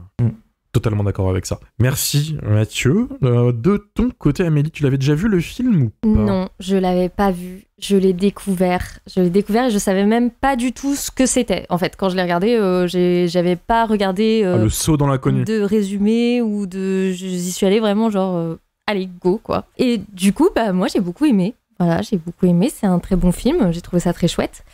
Totalement d'accord avec ça. Merci Mathieu. De ton côté, Amélie, tu l'avais déjà vu le film ou pas ? Non, je l'avais pas vu. Je l'ai découvert et je savais même pas du tout ce que c'était. En fait, quand je l'ai regardé, j'avais pas regardé le saut dans l'inconnu de résumé ou de. J'y suis allée vraiment genre allez go quoi. Et du coup, moi j'ai beaucoup aimé. Voilà, j'ai beaucoup aimé. C'est un très bon film. J'ai trouvé ça très chouette.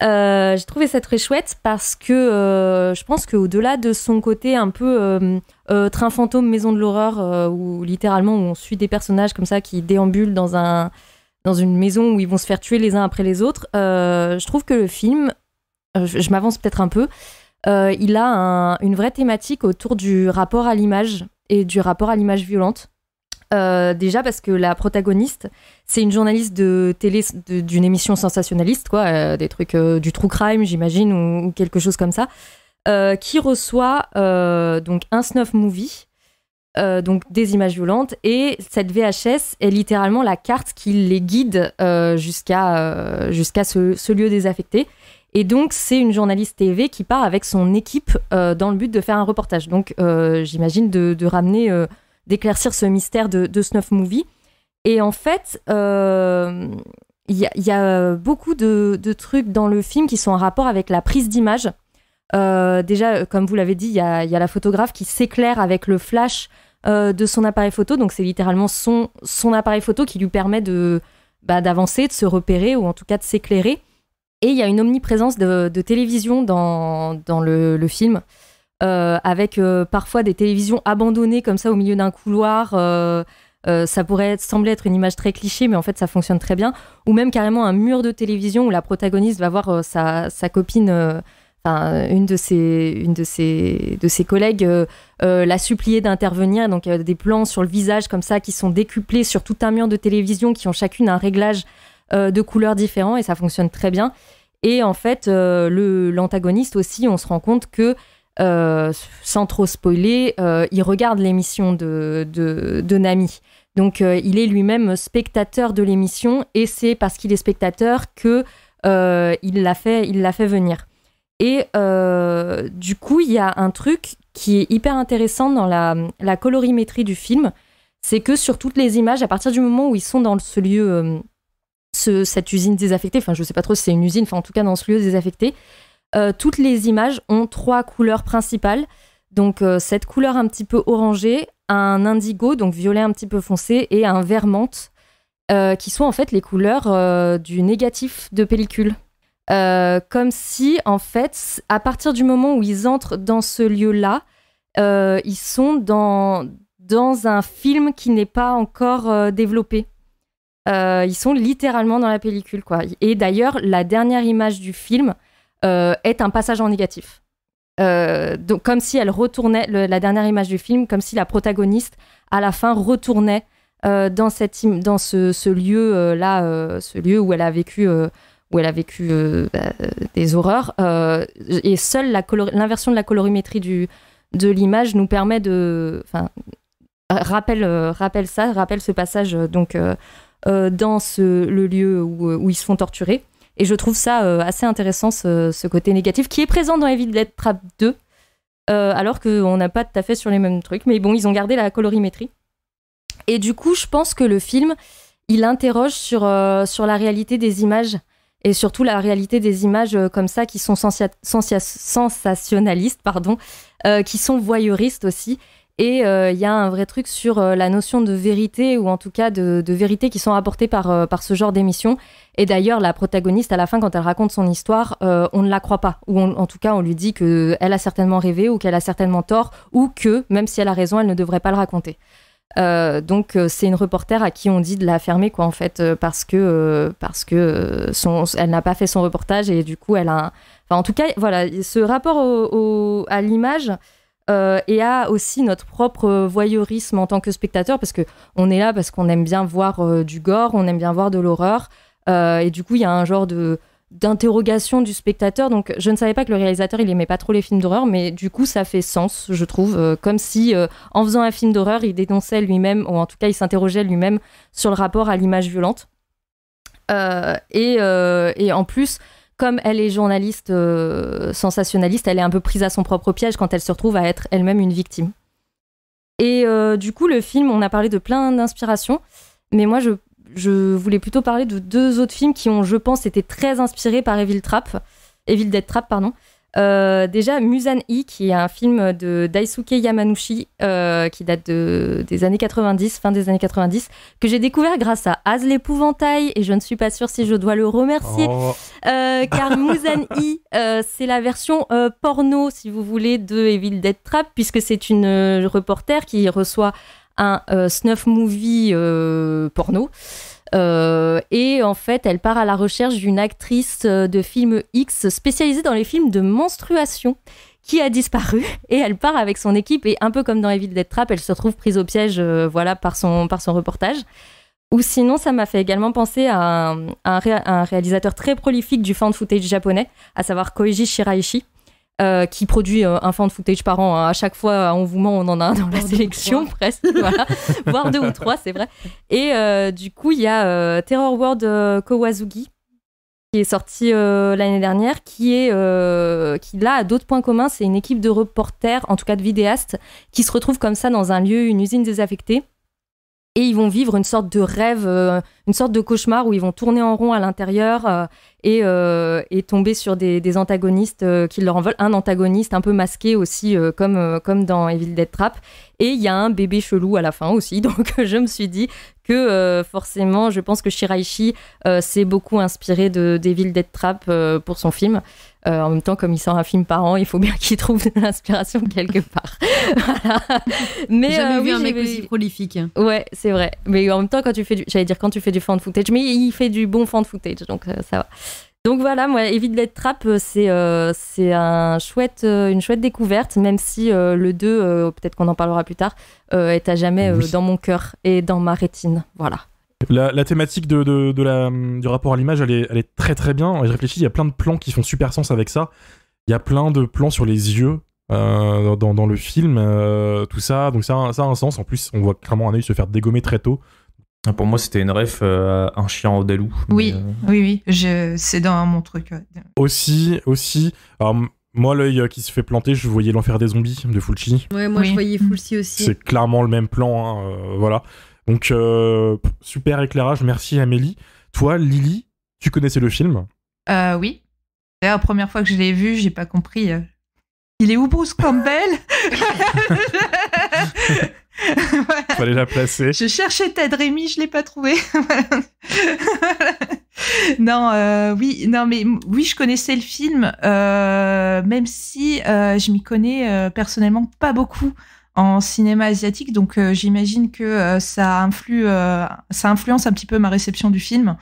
J'ai trouvé ça très chouette parce que je pense qu'au-delà de son côté un peu train fantôme, maison de l'horreur, où littéralement on suit des personnages comme ça qui déambulent dans une maison où ils vont se faire tuer les uns après les autres, je trouve que le film, je m'avance peut-être un peu, il a une vraie thématique autour du rapport à l'image et du rapport à l'image violente. Déjà parce que la protagoniste, c'est une journaliste de télé d'une émission sensationnaliste, quoi, des trucs du true crime, j'imagine, ou quelque chose comme ça, qui reçoit donc un snuff movie, donc des images violentes, et cette VHS est littéralement la carte qui les guide jusqu'à ce lieu désaffecté. Et donc, c'est une journaliste TV qui part avec son équipe dans le but de faire un reportage. Donc, j'imagine de ramener... d'éclaircir ce mystère de Snuff Movie. Et en fait, il y a beaucoup de trucs dans le film qui sont en rapport avec la prise d'image. Déjà, comme vous l'avez dit, il y a la photographe qui s'éclaire avec le flash de son appareil photo. Donc, c'est littéralement son appareil photo qui lui permet d'avancer, de se repérer ou en tout cas de s'éclairer. Et il y a une omniprésence de télévision dans le film. Avec parfois des télévisions abandonnées comme ça au milieu d'un couloir. Ça pourrait sembler être une image très cliché, mais en fait ça fonctionne très bien. Ou même carrément un mur de télévision où la protagoniste va voir sa copine, une de ses collègues, la supplier d'intervenir. Donc des plans sur le visage comme ça qui sont décuplés sur tout un mur de télévision qui ont chacune un réglage de couleurs différents et ça fonctionne très bien. Et en fait l'antagoniste aussi, on se rend compte que sans trop spoiler, il regarde l'émission de Nami. Donc, il est lui-même spectateur de l'émission et c'est parce qu'il est spectateur que il l'a fait venir. Et du coup, il y a un truc qui est hyper intéressant dans la colorimétrie du film, c'est que sur toutes les images, à partir du moment où ils sont dans ce lieu, cette usine désaffectée, enfin, je sais pas trop si c'est une usine, enfin, en tout cas, dans ce lieu désaffecté, toutes les images ont 3 couleurs principales. Donc, cette couleur un petit peu orangée, un indigo, donc violet un petit peu foncé, et un vert menthe, qui sont en fait les couleurs du négatif de pellicule. Comme si, en fait, à partir du moment où ils entrent dans ce lieu-là, ils sont dans un film qui n'est pas encore développé. Ils sont littéralement dans la pellicule, quoi. Et d'ailleurs, la dernière image du film est un passage en négatif. Donc, comme si elle retournait, la dernière image du film, comme si la protagoniste, à la fin, retournait dans ce lieu-là, ce lieu où elle a vécu des horreurs. Et seule l'inversion de la colorimétrie de l'image nous permet de... Enfin, rappelle ce passage donc, dans le lieu où ils se font torturer. Et je trouve ça assez intéressant, ce côté négatif, qui est présent dans Evil Dead Trap 2, alors qu'on n'a pas tout à fait sur les mêmes trucs. Mais bon, ils ont gardé la colorimétrie. Et du coup, je pense que le film, il interroge sur la réalité des images, et surtout la réalité des images comme ça, qui sont sensationnalistes, qui sont voyeuristes aussi. Et il y a un vrai truc sur la notion de vérité, ou en tout cas de vérité qui sont apportées par ce genre d'émission. Et d'ailleurs, la protagoniste, à la fin, quand elle raconte son histoire, on ne la croit pas. Ou en tout cas, on lui dit qu'elle a certainement rêvé, ou qu'elle a certainement tort, ou que, même si elle a raison, elle ne devrait pas le raconter. Donc c'est une reporter à qui on dit de la fermer, quoi, en fait, parce que elle n'a pas fait son reportage, et du coup elle a en tout cas voilà, ce rapport à l'image, et à aussi notre propre voyeurisme en tant que spectateur, parce que on est là parce qu'on aime bien voir du gore, on aime bien voir de l'horreur, et du coup il y a un genre d'interrogation du spectateur. Donc je ne savais pas que le réalisateur il aimait pas trop les films d'horreur, mais du coup ça fait sens, je trouve, comme si en faisant un film d'horreur il dénonçait lui-même, ou en tout cas il s'interrogeait lui-même sur le rapport à l'image violente, et en plus, comme elle est journaliste sensationnaliste, elle est un peu prise à son propre piège quand elle se retrouve à être elle-même une victime. Et du coup le film, on a parlé de plein d'inspirations, mais moi je voulais plutôt parler de 2 autres films qui ont, je pense, été très inspirés par Evil Dead Trap, pardon. Déjà, Musan-e, qui est un film de Daisuke Yamanouchi, qui date des années 90, fin des années 90, que j'ai découvert grâce à Az l'épouvantail, et je ne suis pas sûre si je dois le remercier, car Musan-e, c'est la version porno, si vous voulez, de Evil Dead Trap, puisque c'est une reporter qui reçoit un snuff movie porno, et en fait elle part à la recherche d'une actrice de film X spécialisée dans les films de menstruation qui a disparu, et elle part avec son équipe, et un peu comme dans Evil Dead Trap, elle se retrouve prise au piège par son reportage. Ou sinon, ça m'a fait également penser à un réalisateur très prolifique du found footage japonais, à savoir Koichi Shiraishi, qui produit un found footage par an. À chaque fois, on vous ment, on en a un dans la sélection, presque, voilà. Voire 2 ou 3, c'est vrai. Et du coup, il y a Terror World Kawazugi, qui est sorti l'année dernière, qui là a d'autres points communs. C'est une équipe de reporters, en tout cas de vidéastes, qui se retrouvent comme ça dans un lieu, une usine désaffectée. Et ils vont vivre une sorte de rêve, une sorte de cauchemar où ils vont tourner en rond à l'intérieur et tomber sur des antagonistes qui leur en veulent. Un antagoniste un peu masqué aussi, comme dans Evil Dead Trap. Et il y a un bébé chelou à la fin aussi. Donc je me suis dit que forcément, je pense que Shiraishi s'est beaucoup inspiré d'Evil Dead Trap pour son film. En même temps, comme il sort un film par an, il faut bien qu'il trouve de l'inspiration quelque part. Voilà. Mais jamais vu un mec aussi prolifique. Ouais, c'est vrai. Mais en même temps, quand tu fais du found footage, mais il fait du bon found footage, donc ça va. Donc voilà, moi, Evil Dead Trap, c'est une chouette découverte, même si le 2, peut-être qu'on en parlera plus tard, est à jamais dans mon cœur et dans ma rétine. Voilà. La thématique du rapport à l'image, elle est très très bien. Je réfléchis, il y a plein de plans qui font super sens avec ça. Il y a plein de plans sur les yeux dans le film, tout ça. Donc ça a un sens. En plus, on voit clairement un œil se faire dégommer très tôt. Pour moi, c'était une ref un chien au dalou. Oui, c'est dans mon truc. Aussi. Alors, moi, l'œil qui se fait planter, je voyais l'enfer des zombies de Fulci. Ouais, moi je voyais Fulci aussi. C'est clairement le même plan, voilà. Donc, super éclairage, merci Amélie. Toi, Lily, tu connaissais le film ? Oui. D'ailleurs, la première fois que je l'ai vu, j'ai pas compris. Il est où Bruce Campbell ? Fallait la placer. Je cherchais Ted Rémy, je l'ai pas trouvé. Oui, je connaissais le film, même si je m'y connais personnellement pas beaucoup en cinéma asiatique, donc j'imagine que ça influence un petit peu ma réception du film.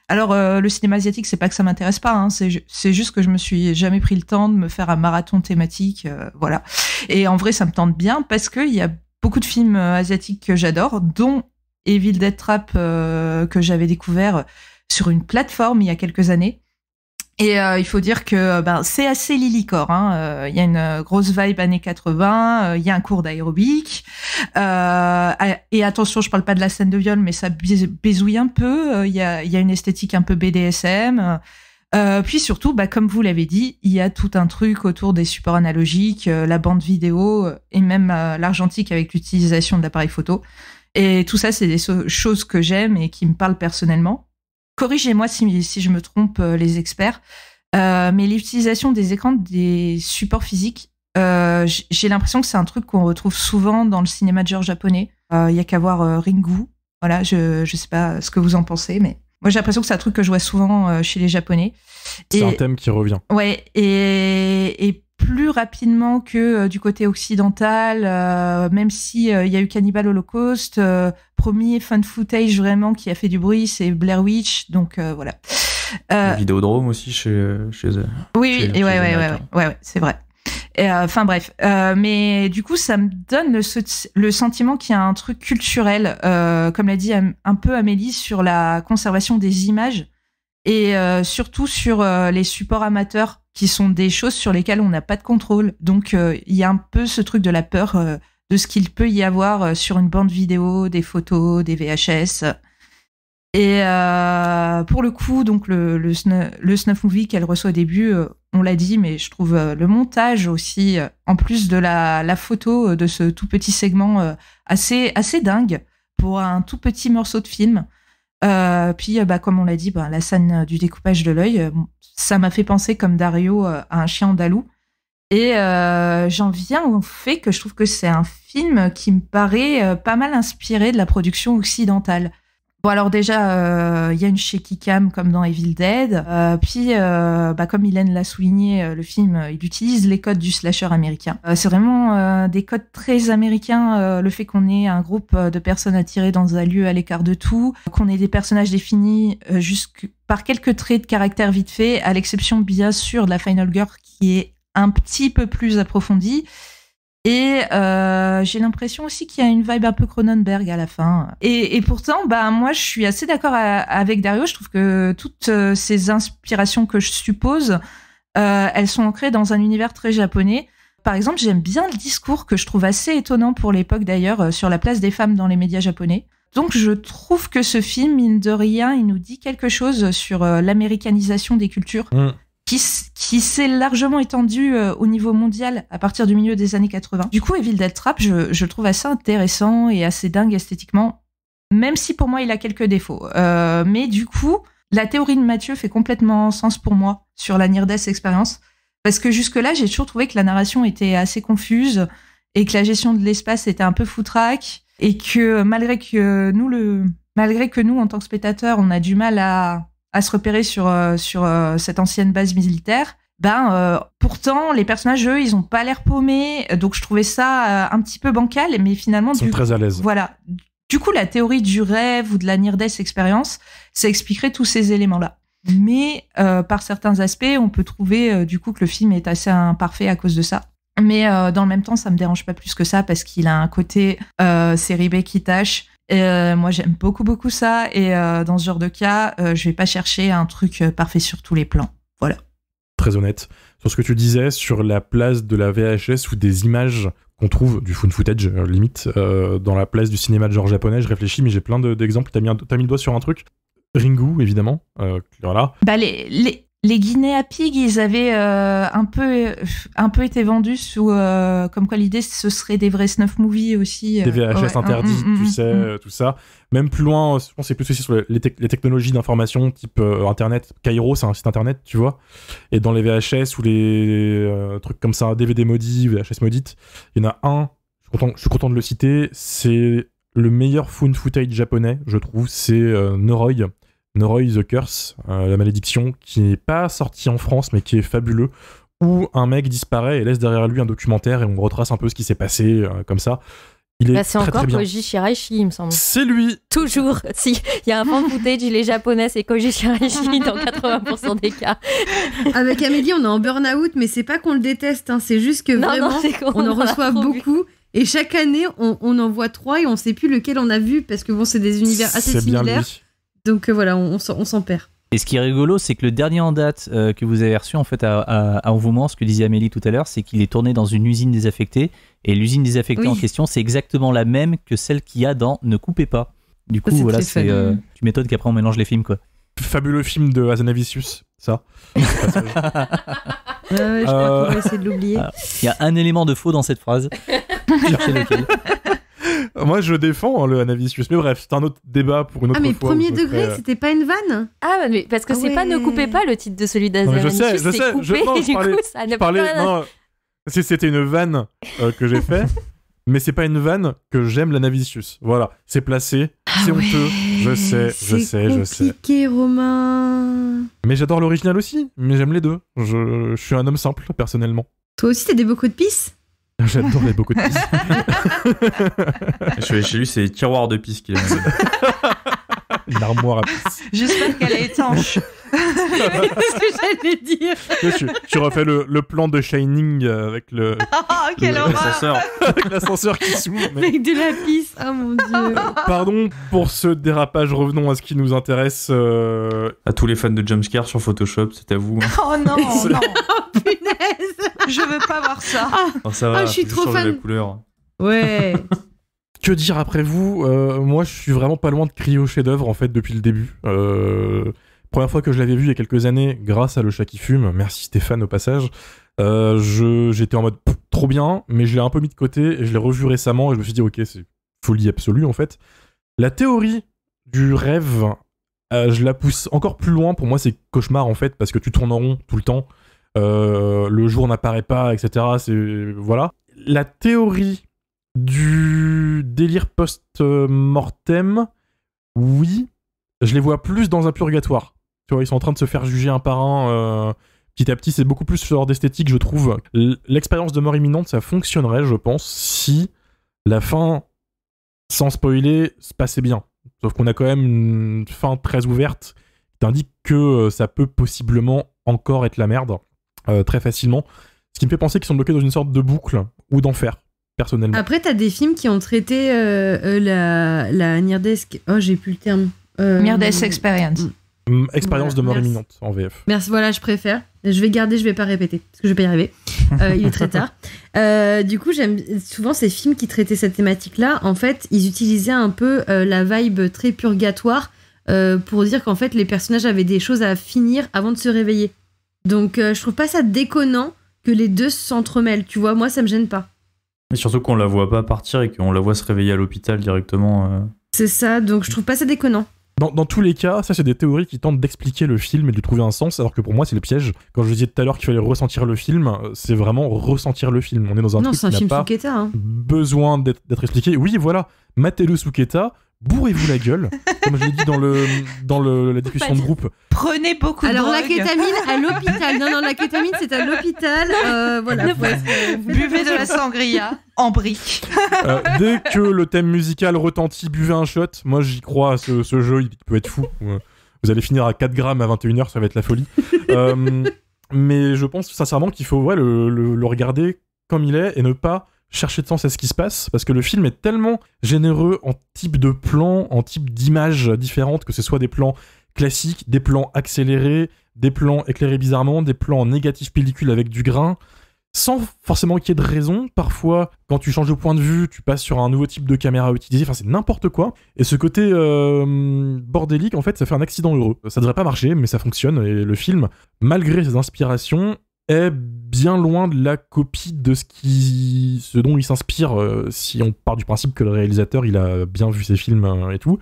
Alors, le cinéma asiatique, c'est pas que ça m'intéresse pas, hein, c'est juste que je me suis jamais pris le temps de me faire un marathon thématique, voilà. Et en vrai, ça me tente bien parce qu'il y a beaucoup de films asiatiques que j'adore, dont Evil Dead Trap, que j'avais découvert sur une plateforme il y a quelques années. Et il faut dire que c'est assez Lilycore. Il y a une grosse vibe années 80, il y a un cours d'aérobic. Et attention, je parle pas de la scène de viol, mais ça baisouille un peu. Il y a une esthétique un peu BDSM. Puis surtout, comme vous l'avez dit, il y a tout un truc autour des supports analogiques, la bande vidéo et même l'argentique avec l'utilisation de l'appareil photo. Et tout ça, c'est des choses que j'aime et qui me parlent personnellement. Corrigez-moi si je me trompe, les experts, mais l'utilisation des écrans des supports physiques, j'ai l'impression que c'est un truc qu'on retrouve souvent dans le cinéma de genre japonais. Il y a qu'à voir Ringu. Voilà, je sais pas ce que vous en pensez, mais moi j'ai l'impression que c'est un truc que je vois souvent chez les Japonais. C'est un thème qui revient. Ouais, et plus rapidement que du côté occidental, même si il y a eu Cannibal Holocaust, premier fan footage vraiment qui a fait du bruit, c'est Blair Witch, donc voilà. Vidéodrome aussi chez eux. Oui, ouais, c'est vrai. Enfin bref, mais du coup ça me donne le sentiment qu'il y a un truc culturel, comme l'a dit un peu Amélie, sur la conservation des images et surtout sur les supports amateurs qui sont des choses sur lesquelles on n'a pas de contrôle. Donc il y a un peu ce truc de la peur de ce qu'il peut y avoir sur une bande vidéo, des photos, des VHS. Et pour le coup, donc le snuff movie qu'elle reçoit au début, on l'a dit, mais je trouve le montage aussi, en plus de la photo de ce tout petit segment, assez dingue pour un tout petit morceau de film. Puis, comme on l'a dit, la scène du découpage de l'œil, ça m'a fait penser comme Dario à un chien andalou. Et j'en viens au fait que je trouve que c'est un film qui me paraît pas mal inspiré de la production occidentale. Bon, alors déjà, il y a une shaky cam comme dans Evil Dead. Puis, comme Hélène l'a souligné, le film, il utilise les codes du slasher américain. C'est vraiment des codes très américains. Le fait qu'on ait un groupe de personnes attirées dans un lieu à l'écart de tout, qu'on ait des personnages définis juste par quelques traits de caractère vite fait, à l'exception bien sûr de la Final Girl qui est un petit peu plus approfondie. Et j'ai l'impression aussi qu'il y a une vibe un peu Cronenberg à la fin. Et pourtant, moi, je suis assez d'accord avec Dario. Je trouve que toutes ces inspirations que je suppose, elles sont ancrées dans un univers très japonais. Par exemple, j'aime bien le discours que je trouve assez étonnant pour l'époque d'ailleurs sur la place des femmes dans les médias japonais. Donc, je trouve que ce film, mine de rien, il nous dit quelque chose sur l'américanisation des cultures. Qui s'est largement étendu au niveau mondial à partir du milieu des années 80. Du coup, Evil Dead Trap, je le trouve assez intéressant et assez dingue esthétiquement, même si pour moi, il a quelques défauts. Mais du coup, la théorie de Mathieu fait complètement sens pour moi sur la Near Death Experience, parce que jusque-là, j'ai toujours trouvé que la narration était assez confuse et que la gestion de l'espace était un peu foutraque, et que malgré que nous, en tant que spectateurs, on a du mal à se repérer sur cette ancienne base militaire, pourtant les personnages, eux, ils ont pas l'air paumés, donc je trouvais ça un petit peu bancal, mais finalement ils sont très à l'aise. Voilà. Du coup, la théorie du rêve ou de la Near Death Experience, ça expliquerait tous ces éléments-là. Mais par certains aspects, on peut trouver du coup que le film est assez imparfait à cause de ça. Mais dans le même temps, ça me dérange pas plus que ça parce qu'il a un côté série B qui tâche. Moi, j'aime beaucoup ça. Et dans ce genre de cas, je vais pas chercher un truc parfait sur tous les plans. Voilà. Très honnête. Sur ce que tu disais, sur la place de la VHS ou des images qu'on trouve, du found footage limite, dans la place du cinéma de genre japonais, je réfléchis, mais j'ai plein d'exemples. T'as mis le doigt sur un truc. Ringu, évidemment. Voilà. Les Guinea Pig, ils avaient un peu été vendus sous comme quoi l'idée ce serait des vrais snuff movies aussi. Des VHS interdits, tu sais, tout ça. Même plus loin, je pense c'est plus aussi sur les technologies d'information type internet. Cairo, c'est un site internet, tu vois. Et dans les VHS ou les trucs comme ça, DVD maudits, VHS maudites, il y en a un, je suis content de le citer, c'est le meilleur found footage japonais, je trouve, c'est Noroi The Curse, la malédiction, qui n'est pas sorti en France mais qui est fabuleux, où un mec disparaît et laisse derrière lui un documentaire et on retrace un peu ce qui s'est passé comme ça. Il est c'est très, encore très bien. Koji Shiraishi, il me semble. C'est lui. Toujours. Si il y a un fan footage, il est japonais, c'est Koji Shiraishi dans 80% des cas. Avec Amélie, on est en burn-out, mais c'est pas qu'on le déteste, hein, c'est juste que vraiment, on en reçoit beaucoup. Et chaque année, on en voit 3 et on sait plus lequel on a vu parce que bon, c'est des univers assez C'est bien similaires. lui. Donc voilà, on s'en perd. Et ce qui est rigolo, c'est que le dernier en date que vous avez reçu en fait à Envoûment, ce que disait Amélie tout à l'heure, c'est qu'il est tourné dans une usine désaffectée. Et l'usine désaffectée en question, c'est exactement la même que celle qu'il y a dans Ne coupez pas. Du coup, voilà, c'est tu m'étonnes qu'après on mélange les films, quoi. Fabuleux film de Hazanavicius, ça. Je crois qu'on va essayer de l'oublier. Il y a un élément de faux dans cette phrase. Cherchez lequel. Moi, je défends le Hazanavicius, mais bref, c'est un autre débat pour une autre fois. Ah, mais premier degré, c'était pas une vanne? Ah, mais parce que c'est pas Ne coupez pas le titre de celui Non, mais d'Azanavicius, je sais, c'est Coupé, non, du coup, ça n'a pas... non, C'était une vanne que j'ai fait, mais c'est pas une vanne que j'aime Lana Vicious. Voilà, c'est placé, c'est honteux, je sais. C'est compliqué, Romain. Mais j'adore l'original aussi, mais j'aime les deux. Je suis un homme simple, personnellement. Toi aussi, t'as des bocaux de pisse? J'adore les bocaux de pisse. Je suis allé chez lui, c'est les tiroirs de pisse qu'il a. Une armoire à pisse. J'espère qu'elle est étanche. C'est ce que j'allais dire. Tu refais le plan de Shining avec le Oh, quelle horreur! L'ascenseur. avec l'ascenseur qui s'ouvre. mais- Avec de la pisse, oh mon dieu. Pardon pour ce dérapage, revenons à ce qui nous intéresse. À tous les fans de jumpscare sur Photoshop, c'est à vous. Oh non, non, Punaise. je veux pas voir ça. Alors ça va, je suis faut trop juste changer fan. la couleur. Ouais. Que dire après vous? Moi, je suis vraiment pas loin de crier au chef-d'œuvre en fait depuis le début. Première fois que je l'avais vu il y a quelques années, grâce à Le Chat qui fume. Merci Stéphane au passage. J'étais en mode trop bien, mais je l'ai un peu mis de côté et je l'ai revu récemment et je me suis dit ok, c'est folie absolue en fait. La théorie du rêve, je la pousse encore plus loin. Pour moi, c'est cauchemar en fait parce que tu tournes en rond tout le temps. Le jour n'apparaît pas, etc. Voilà. La théorie du délire post-mortem, oui, je les vois plus dans un purgatoire. Tu vois, ils sont en train de se faire juger un par un. Petit à petit, c'est beaucoup plus ce genre d'esthétique, je trouve. L'expérience de mort imminente, ça fonctionnerait, je pense, si la fin, sans spoiler, se passait bien. Sauf qu'on a quand même une fin très ouverte qui indique que ça peut possiblement encore être la merde, très facilement. Ce qui me fait penser qu'ils sont bloqués dans une sorte de boucle ou d'enfer, personnellement. Après, t'as des films qui ont traité la near-death... Oh, j'ai plus le terme. Near-death experience. Expérience de mort Merci. imminente en VF. Merci, voilà, je préfère. Je vais garder, je vais pas répéter, parce que je vais pas y arriver. Il est très tard. Du coup, j'aime souvent ces films qui traitaient cette thématique-là. En fait, ils utilisaient un peu la vibe très purgatoire pour dire qu'en fait, les personnages avaient des choses à finir avant de se réveiller. Donc, je trouve pas ça déconnant que les deux s'entremêlent. Tu vois, moi, ça me gêne pas. Et surtout qu'on la voit pas partir et qu'on la voit se réveiller à l'hôpital directement. C'est ça, donc je trouve pas ça déconnant. Dans tous les cas, ça c'est des théories qui tentent d'expliquer le film et de lui trouver un sens, alors que pour moi c'est le piège. Quand je disais tout à l'heure qu'il fallait ressentir le film, c'est vraiment ressentir le film. On est dans un Non, truc c'est un qui n'a film pas Suketa. Hein. besoin d'être expliqué. Oui, voilà, matez-le Suketa, bourrez-vous la gueule, comme je l'ai dit dans la discussion de groupe. Prenez beaucoup de Alors, la drogue. kétamine à l'hôpital. Non, la kétamine, c'est à l'hôpital. Voilà. Buvez de la sangria en briques. Dès que le thème musical retentit, buvez un shot. Moi j'y crois, ce jeu il peut être fou. Vous allez finir à 4 grammes à 21h, ça va être la folie. Mais je pense sincèrement qu'il faut le regarder comme il est et ne pas chercher de sens à ce qui se passe, parce que le film est tellement généreux en type de plan, en type d'images différentes, que ce soit des plans classiques, des plans accélérés, des plans éclairés bizarrement, des plans en négatif pellicule avec du grain, sans forcément qu'il y ait de raison. Parfois, quand tu changes de point de vue, tu passes sur un nouveau type de caméra à utiliser, enfin c'est n'importe quoi. Et ce côté bordélique, en fait, ça fait un accident heureux. Ça devrait pas marcher, mais ça fonctionne, et le film, malgré ses inspirations, est bien loin de la copie de ce dont il s'inspire, si on part du principe que le réalisateur, il a bien vu ses films et tout.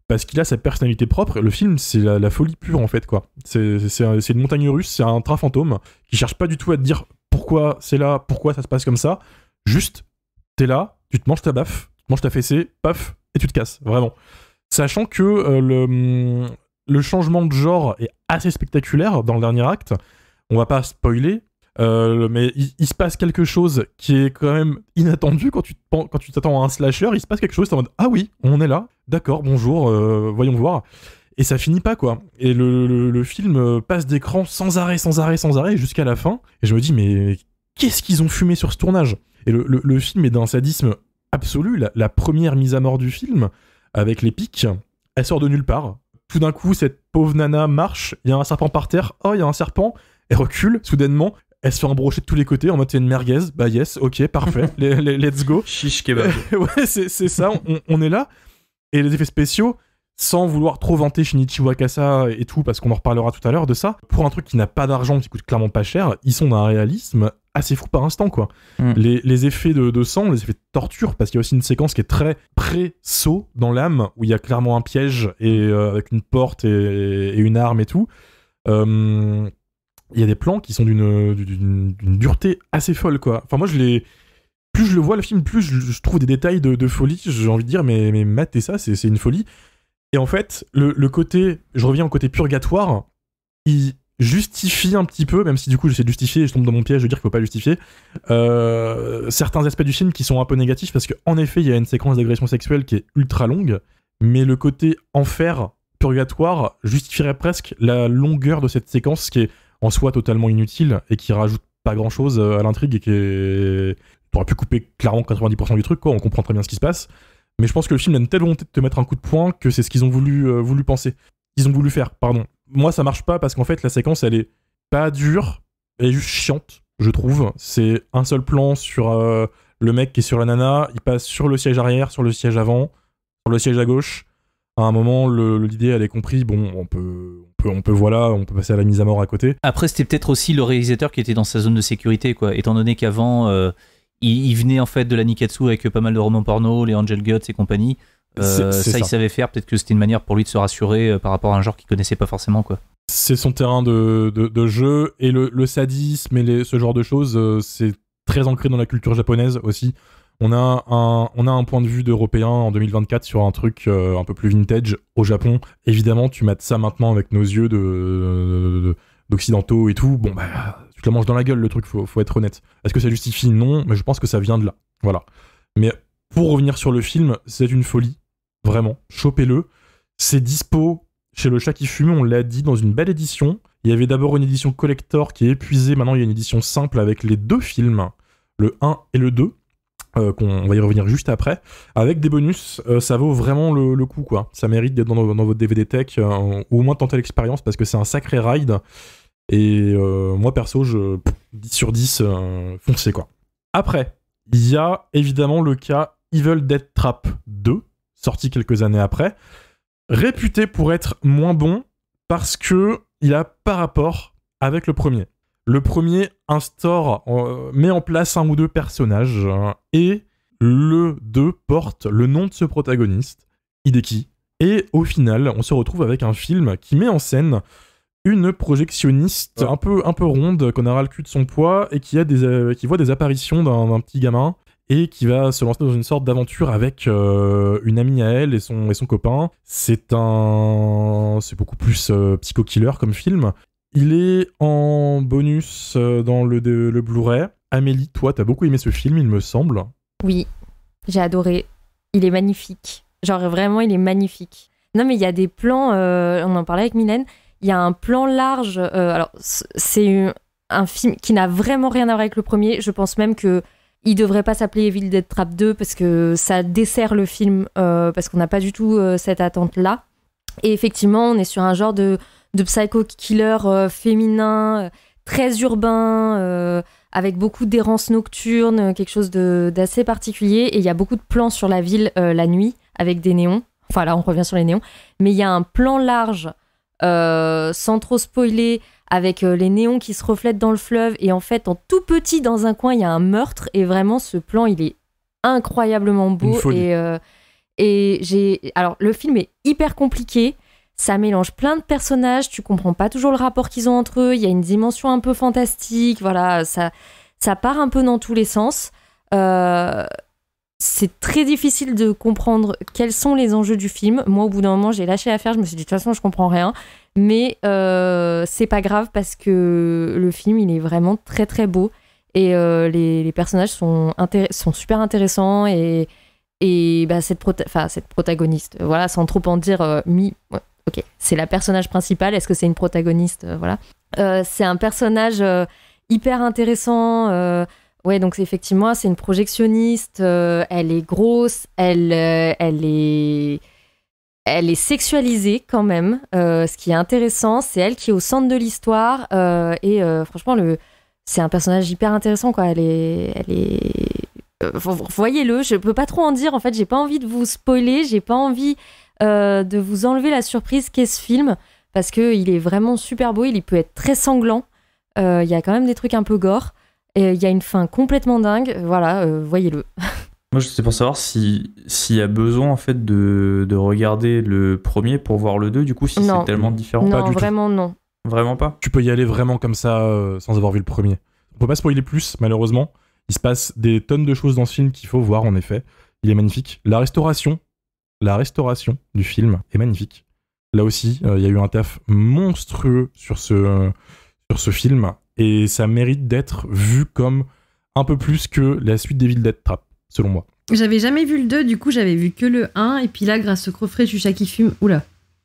Parce qu'il a sa personnalité propre. Le film, c'est la folie pure, en fait, quoi. C'est une montagne russe, c'est un train fantôme qui cherche pas du tout à te dire pourquoi c'est là, pourquoi ça se passe comme ça. Juste, t'es là, tu te manges ta baffe, tu te manges ta fessée, paf, et tu te casses, vraiment. Sachant que le changement de genre est assez spectaculaire dans le dernier acte. On va pas spoiler, mais il se passe quelque chose qui est quand même inattendu quand tu t'attends à un slasher. Il se passe quelque chose, t'es en mode ah oui, on est là, d'accord, bonjour, voyons voir. Et ça finit pas, quoi. Et le film passe d'écran sans arrêt, jusqu'à la fin. Et je me dis, mais qu'est-ce qu'ils ont fumé sur ce tournage? Et le film est d'un sadisme absolu. La première mise à mort du film, avec les pics, elle sort de nulle part. Tout d'un coup, cette pauvre nana marche, il y a un serpent par terre, oh, il y a un serpent, elle recule, soudainement, elle se fait embrocher de tous les côtés, en mode c'est une merguez, bah yes, ok, parfait, let's go. Chiche kebab. Ouais, c'est ça, on est là. Et les effets spéciaux, sans vouloir trop vanter Shinichi Wakasa et tout, parce qu'on en reparlera tout à l'heure de ça, pour un truc qui n'a pas d'argent, qui coûte clairement pas cher, ils sont d'un réalisme assez fou par instant, quoi. Les effets de sang, les effets de torture, parce qu'il y a aussi une séquence qui est très pré-saut dans l'âme, où il y a clairement un piège, et avec une porte et une arme et tout. il y a des plans qui sont d'une dureté assez folle, quoi. Enfin, moi, plus je le vois, le film, plus je trouve des détails de folie. J'ai envie de dire, mais matez ça, c'est une folie. Et en fait, le côté, je reviens au côté purgatoire, il justifie un petit peu, même si du coup j'essaie de justifier et je tombe dans mon piège de dire qu'il faut pas justifier, certains aspects du film qui sont un peu négatifs, parce qu'en effet, il y a une séquence d'agression sexuelle qui est ultra longue, mais le côté enfer, purgatoire, justifierait presque la longueur de cette séquence qui est en soi totalement inutile et qui rajoute pas grand chose à l'intrigue et qui est... T'aurais pu couper clairement 90% du truc, quoi, on comprend très bien ce qui se passe. Mais je pense que le film a une telle volonté de te mettre un coup de poing que c'est ce qu'ils ont voulu penser. Ils ont voulu faire, pardon. Moi, ça marche pas parce qu'en fait, la séquence, elle est pas dure, elle est juste chiante, je trouve. C'est un seul plan sur le mec qui est sur la nana, il passe sur le siège arrière, sur le siège avant, sur le siège à gauche. À un moment, l'idée, elle est comprise. Bon, on peut passer à la mise à mort à côté. Après, c'était peut-être aussi le réalisateur qui était dans sa zone de sécurité, quoi. Étant donné qu'avant, il venait en fait de la Nikatsu avec pas mal de romans porno, les Angel Guts et compagnie. Ça, il savait faire. Peut-être que c'était une manière pour lui de se rassurer par rapport à un genre qu'il connaissait pas forcément, quoi. C'est son terrain de jeu, et le sadisme et ce genre de choses, c'est très ancré dans la culture japonaise aussi. On a un point de vue d'Européen en 2024 sur un truc un peu plus vintage au Japon. Évidemment, tu mates ça maintenant avec nos yeux d'occidentaux et tout. Bon, bah, tu te la manges dans la gueule, le truc, faut être honnête. Est-ce que ça justifie? Non, mais je pense que ça vient de là. Voilà. Mais pour revenir sur le film, c'est une folie. Vraiment. Chopez-le. C'est dispo chez Le Chat qui fume, on l'a dit, dans une belle édition. Il y avait d'abord une édition collector qui est épuisée. Maintenant, il y a une édition simple avec les deux films, le 1 et le 2. On va y revenir juste après, avec des bonus. Ça vaut vraiment le coup, quoi. Ça mérite d'être dans votre DVD Tech, ou au moins de tenter l'expérience, parce que c'est un sacré ride, et moi perso 10 sur 10, foncez, quoi. Après, il y a évidemment le cas Evil Dead Trap 2, sorti quelques années après, réputé pour être moins bon parce que il a pas rapport avec le premier. Le premier met en place un ou deux personnages, et le 2 porte le nom de ce protagoniste, Hideki. Et au final, on se retrouve avec un film qui met en scène une projectionniste un peu ronde, qu'on a ras le cul de son poids, et qui voit des apparitions d'un petit gamin, et qui va se lancer dans une sorte d'aventure avec une amie à elle et son copain. C'est beaucoup plus psycho-killer comme film. Il est en bonus dans le Blu-ray. Amélie, toi, t'as beaucoup aimé ce film, il me semble. Oui, j'ai adoré. Il est magnifique. Genre, vraiment, il est magnifique. Non, mais il y a des plans, on en parlait avec Mylène, il y a un plan large. Alors, c'est un film qui n'a vraiment rien à voir avec le premier. Je pense même qu'il ne devrait pas s'appeler Evil Dead Trap 2 parce que ça dessert le film, parce qu'on n'a pas du tout cette attente-là. Et effectivement, on est sur un genre de psycho-killer féminin, très urbain, avec beaucoup d'errance nocturne, quelque chose d'assez particulier. Et il y a beaucoup de plans sur la ville la nuit, avec des néons. Enfin là, on revient sur les néons. Mais il y a un plan large, sans trop spoiler, avec les néons qui se reflètent dans le fleuve. Et en fait, en tout petit, dans un coin, il y a un meurtre. Et vraiment, ce plan, il est incroyablement beau. Alors, le film est hyper compliqué. Ça mélange plein de personnages, tu comprends pas toujours le rapport qu'ils ont entre eux, il y a une dimension un peu fantastique, voilà, ça part un peu dans tous les sens. C'est très difficile de comprendre quels sont les enjeux du film. Moi, au bout d'un moment, j'ai lâché l'affaire, je me suis dit, de toute façon, je comprends rien. Mais c'est pas grave parce que le film, il est vraiment très très beau. Et les personnages sont super intéressants et bah, cette protagoniste, voilà, sans trop en dire, ok, c'est la personnage principale. Est-ce que c'est une protagoniste? Voilà. C'est un personnage hyper intéressant. Ouais, donc effectivement, c'est une projectionniste. Elle est grosse. Elle est sexualisée quand même. Ce qui est intéressant, c'est elle qui est au centre de l'histoire. Et franchement, c'est un personnage hyper intéressant, quoi. Elle est... voyez-le. Je peux pas trop en dire. En fait, j'ai pas envie de vous spoiler. J'ai pas envie de vous enlever la surprise qu'est ce film, parce qu'il est vraiment super beau, il peut être très sanglant, il y a quand même des trucs un peu gore, et il y a une fin complètement dingue, voilà, voyez-le. Moi, c'est pour savoir s'il y a besoin en fait de regarder le premier pour voir le 2, du coup, si non. c'est tellement différent. Non, pas du vraiment tout. non. Vraiment pas. Tu peux y aller vraiment comme ça, sans avoir vu le premier. On peut pas spoiler plus, malheureusement. Il se passe des tonnes de choses dans ce film qu'il faut voir, en effet. Il est magnifique. La restauration du film est magnifique. Là aussi, il y a eu un taf monstrueux sur ce film, et ça mérite d'être vu comme un peu plus que la suite d'Evil Dead Trap, selon moi. J'avais jamais vu le 2, du coup j'avais vu que le 1, et puis là grâce au coffret du chat qui fume,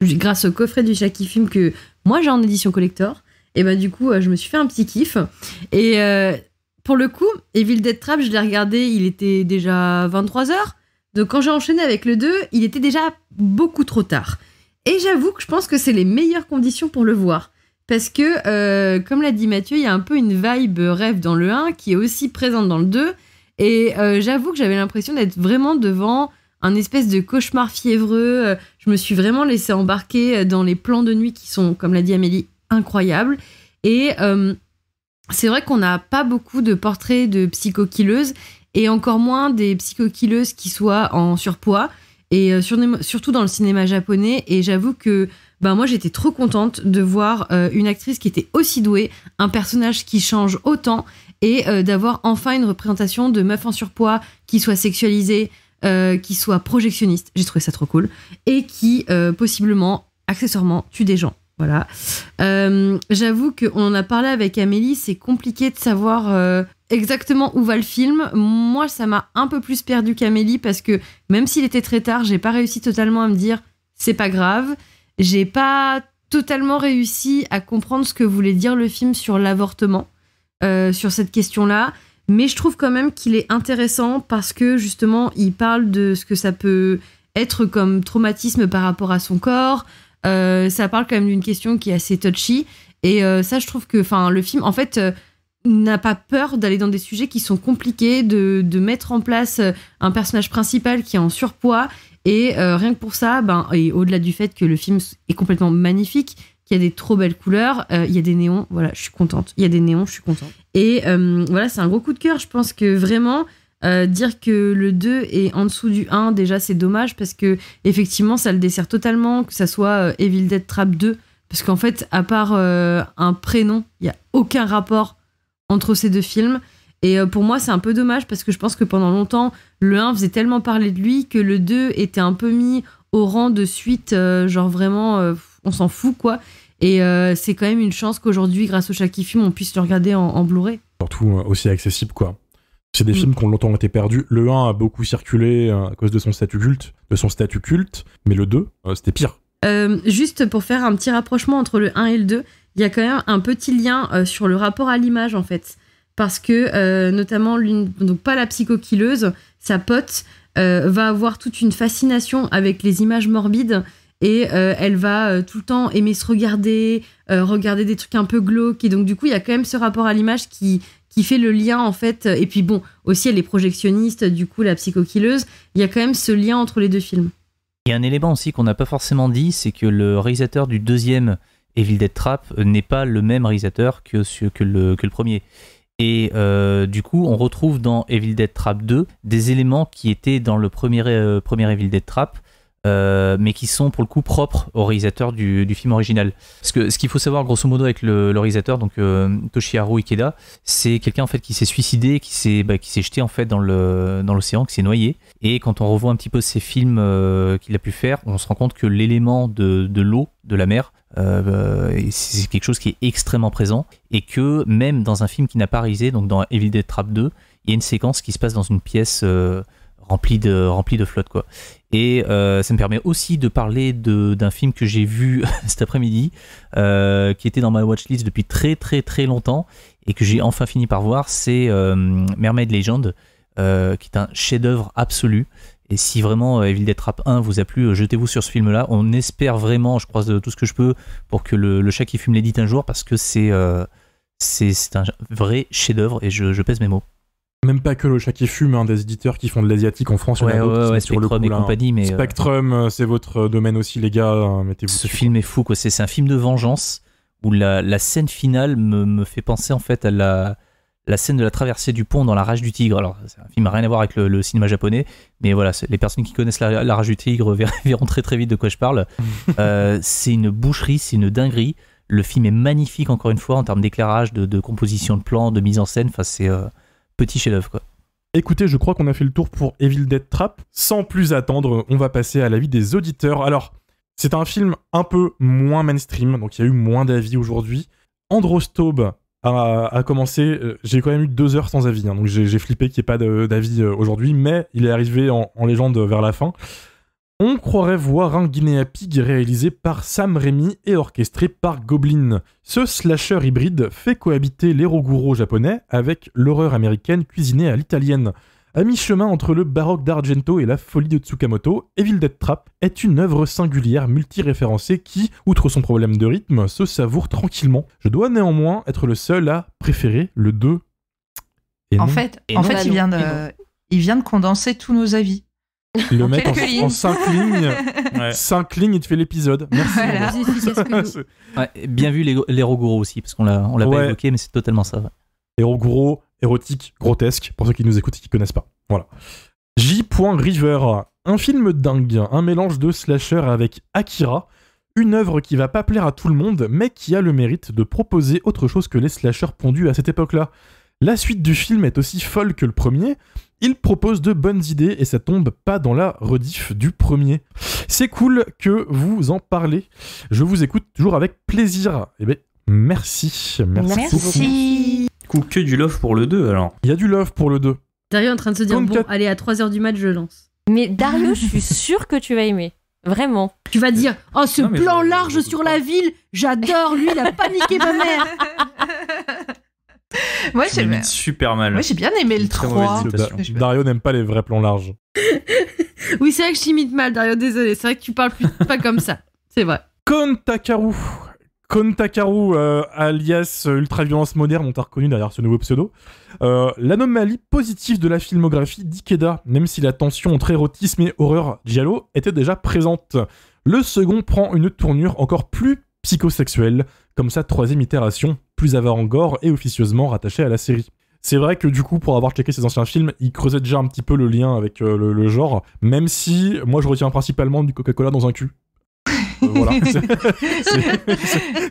grâce au coffret du chat qui fume que moi j'ai en édition collector, et bah du coup je me suis fait un petit kiff. Et pour le coup, Evil Dead Trap, je l'ai regardé, il était déjà 23h, donc quand j'ai enchaîné avec le 2, il était déjà beaucoup trop tard. Et j'avoue que je pense que c'est les meilleures conditions pour le voir. Parce que, comme l'a dit Mathieu, il y a un peu une vibe rêve dans le 1 qui est aussi présente dans le 2. Et j'avoue que j'avais l'impression d'être vraiment devant un espèce de cauchemar fiévreux. Je me suis vraiment laissée embarquer dans les plans de nuit qui sont, comme l'a dit Amélie, incroyables. Et c'est vrai qu'on n'a pas beaucoup de portraits de psycho-killeuses et encore moins des psycho-killeuses qui soient en surpoids. Et surtout dans le cinéma japonais. Et j'avoue que moi, j'étais trop contente de voir une actrice qui était aussi douée, un personnage qui change autant, et d'avoir enfin une représentation de meuf en surpoids qui soit sexualisée, qui soit projectionniste. J'ai trouvé ça trop cool. Et qui, possiblement, accessoirement, tue des gens. Voilà. J'avoue qu'on en a parlé avec Amélie, c'est compliqué de savoir exactement où va le film. Moi, ça m'a un peu plus perdu qu'Amélie parce que même s'il était très tard, j'ai pas réussi totalement à me dire c'est pas grave. J'ai pas totalement réussi à comprendre ce que voulait dire le film sur l'avortement, sur cette question-là. Mais je trouve quand même qu'il est intéressant parce que justement, il parle de ce que ça peut être comme traumatisme par rapport à son corps. Ça parle quand même d'une question qui est assez touchy. Et ça, je trouve que le film, en fait, n'a pas peur d'aller dans des sujets qui sont compliqués, de mettre en place un personnage principal qui est en surpoids. Et rien que pour ça, et au-delà du fait que le film est complètement magnifique, qu'il y a des trop belles couleurs, il y a des néons, voilà, je suis contente. Il y a des néons, je suis contente. Et voilà, c'est un gros coup de cœur. Je pense que vraiment, dire que le 2 est en dessous du 1, déjà, c'est dommage parce que effectivement, ça le dessert totalement, que ça soit Evil Dead Trap 2. Parce qu'en fait, à part un prénom, il n'y a aucun rapport entre ces deux films. Et pour moi, c'est un peu dommage parce que je pense que pendant longtemps, le 1 faisait tellement parler de lui que le 2 était un peu mis au rang de suite, genre vraiment, on s'en fout, quoi. Et c'est quand même une chance qu'aujourd'hui, grâce au chat qui fume, on puisse le regarder en Blu-ray. Surtout aussi accessible, quoi. C'est des films qui ont longtemps été perdus. Le 1 a beaucoup circulé à cause de son statut culte, mais le 2, c'était pire. Juste pour faire un petit rapprochement entre le 1 et le 2, il y a quand même un petit lien sur le rapport à l'image, en fait. Parce que, notamment, donc pas la psycho-killeuse, sa pote, va avoir toute une fascination avec les images morbides et elle va tout le temps aimer se regarder des trucs un peu glauques. Et donc, du coup, il y a quand même ce rapport à l'image qui fait le lien, en fait. Et puis, bon, aussi, elle est projectionniste, du coup, la psycho-killeuse. Il y a quand même ce lien entre les deux films. Il y a un élément aussi qu'on n'a pas forcément dit, c'est que le réalisateur du deuxième Evil Dead Trap n'est pas le même réalisateur que le premier. Et du coup, on retrouve dans Evil Dead Trap 2 des éléments qui étaient dans le premier Evil Dead Trap, mais qui sont pour le coup propres au réalisateur du film original. Parce que ce qu'il faut savoir grosso modo avec le réalisateur, donc Toshiharu Ikeda, c'est quelqu'un en fait qui s'est suicidé, qui s'est jeté en fait dans l'océan, qui s'est noyé. Et quand on revoit un petit peu ces films qu'il a pu faire, on se rend compte que l'élément de l'eau, de la mer, c'est quelque chose qui est extrêmement présent, et que même dans un film qui n'a pas réalisé, donc dans Evil Dead Trap 2, il y a une séquence qui se passe dans une pièce remplie de flotte, quoi. Et ça me permet aussi de parler d'un film que j'ai vu cet après-midi, qui était dans ma watchlist depuis très très très longtemps et que j'ai enfin fini par voir. C'est Mermaid Legend, qui est un chef-d'œuvre absolu. Et si vraiment Evil Dead Trap 1 vous a plu, jetez-vous sur ce film-là. On espère vraiment, je croise tout ce que je peux pour que le chat qui fume l'édite un jour, parce que c'est un vrai chef-d'œuvre, et je pèse mes mots. Même pas que le chat qui fume, hein, des éditeurs qui font de l'asiatique en France, il y en a d'autres qui sont sur le coup, Spectrum et compagnie, mais Spectrum, c'est votre domaine aussi, les gars, mettez-vous ce film est fou, quoi. C'est un film de vengeance où la scène finale me fait penser en fait à la scène de la traversée du pont dans La Rage du Tigre. Alors, c'est un film à rien à voir avec le cinéma japonais, mais voilà, les personnes qui connaissent la Rage du Tigre verront très très vite de quoi je parle. C'est une boucherie, c'est une dinguerie. Le film est magnifique, encore une fois, en termes d'éclairage, de composition de plans, de mise en scène. Enfin, c'est petit chef-d'œuvre, quoi. Écoutez, je crois qu'on a fait le tour pour Evil Dead Trap. Sans plus attendre, on va passer à l'avis des auditeurs. Alors, c'est un film un peu moins mainstream, donc il y a eu moins d'avis aujourd'hui. Androstaube a commencé, j'ai quand même eu 2 heures sans avis, hein, donc j'ai flippé qu'il n'y ait pas d'avis aujourd'hui, mais il est arrivé en légende vers la fin. On croirait voir un Guinea Pig réalisé par Sam Raimi et orchestré par Goblin. Ce slasher hybride fait cohabiter l'eroguro japonais avec l'horreur américaine cuisinée à l'italienne. À mi-chemin entre le baroque d'Argento et la folie de Tsukamoto, Evil Dead Trap est une œuvre singulière multi-référencée qui, outre son problème de rythme, se savoure tranquillement. Je dois néanmoins être le seul à préférer le 2. En fait, il vient de condenser tous nos avis. Le mec en 5 lignes, 5 lignes, il te fait l'épisode. Merci. Voilà. Ouais, bien vu l'Eroguro aussi, parce qu'on l'a pas évoqué, mais c'est totalement ça. Ouais. Eroguro, érotique, grotesque, pour ceux qui nous écoutent et qui connaissent pas. Voilà. J. River, un film dingue, un mélange de slasher avec Akira, une œuvre qui va pas plaire à tout le monde, mais qui a le mérite de proposer autre chose que les slashers pondus à cette époque-là. La suite du film est aussi folle que le premier. Il propose de bonnes idées et ça tombe pas dans la rediff du premier. C'est cool que vous en parlez. Je vous écoute toujours avec plaisir. Eh ben, merci beaucoup. Du coup, que du love pour le 2 alors. Il y a du love pour le 2. Dario est en train de se dire, bon, allez, à 3h du match, je lance. Mais Dario, je suis sûre que tu vas aimer. Vraiment. Tu vas dire, oh, ce plan large sur la ville, j'adore, lui, il a paniqué ma mère. Moi, j'ai super mal. Moi, j'ai bien aimé le 3. Dario n'aime pas les vrais plans larges. Oui, c'est vrai que je t'imite mal, Dario, désolé. C'est vrai que tu parles pas comme ça. C'est vrai. Kon Takaru, alias Ultraviolence Moderne, on t'a reconnu derrière ce nouveau pseudo. L'anomalie positive de la filmographie d'Ikeda, même si la tension entre érotisme et horreur giallo était déjà présente. Le second prend une tournure encore plus psychosexuelle, comme sa 3e itération, plus avant-gore et officieusement rattachée à la série. C'est vrai que du coup, pour avoir checké ses anciens films, il creusait déjà un petit peu le lien avec le genre, même si moi je retiens principalement du Coca-Cola dans un cul. Voilà,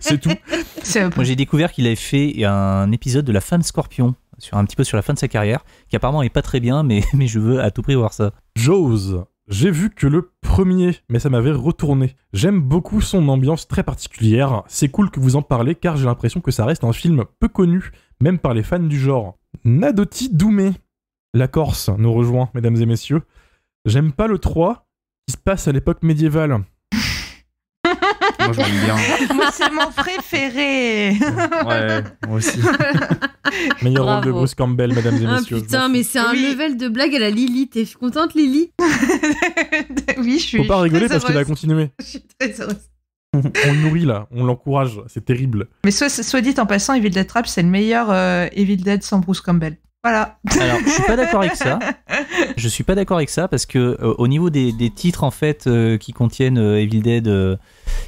c'est tout. Moi j'ai découvert qu'il avait fait un épisode de La Femme Scorpion, un petit peu sur la fin de sa carrière, qui apparemment est pas très bien, mais je veux à tout prix voir ça. Jaws. J'ai vu que le premier, mais ça m'avait retourné. J'aime beaucoup son ambiance très particulière. C'est cool que vous en parlez car j'ai l'impression que ça reste un film peu connu, même par les fans du genre. Nadoti Doumé. La Corse nous rejoint, mesdames et messieurs. J'aime pas le 3, qui se passe à l'époque médiévale. Moi, je l'aime bien. Moi, c'est mon préféré. Ouais, moi aussi. Meilleur rôle de Bruce Campbell, mesdames et messieurs. Putain, mais c'est un level de blague à la Lily. T'es contente, Lily? Oui, je suis. Faut pas rigoler parce qu'il va continuer. Je suis très heureuse. On le nourrit là, on l'encourage, c'est terrible. Mais soit dit en passant, Evil Dead Trap, c'est le meilleur Evil Dead sans Bruce Campbell. Voilà. Alors, je suis pas d'accord avec ça. Je suis pas d'accord avec ça parce que au niveau des titres en fait qui contiennent Evil Dead,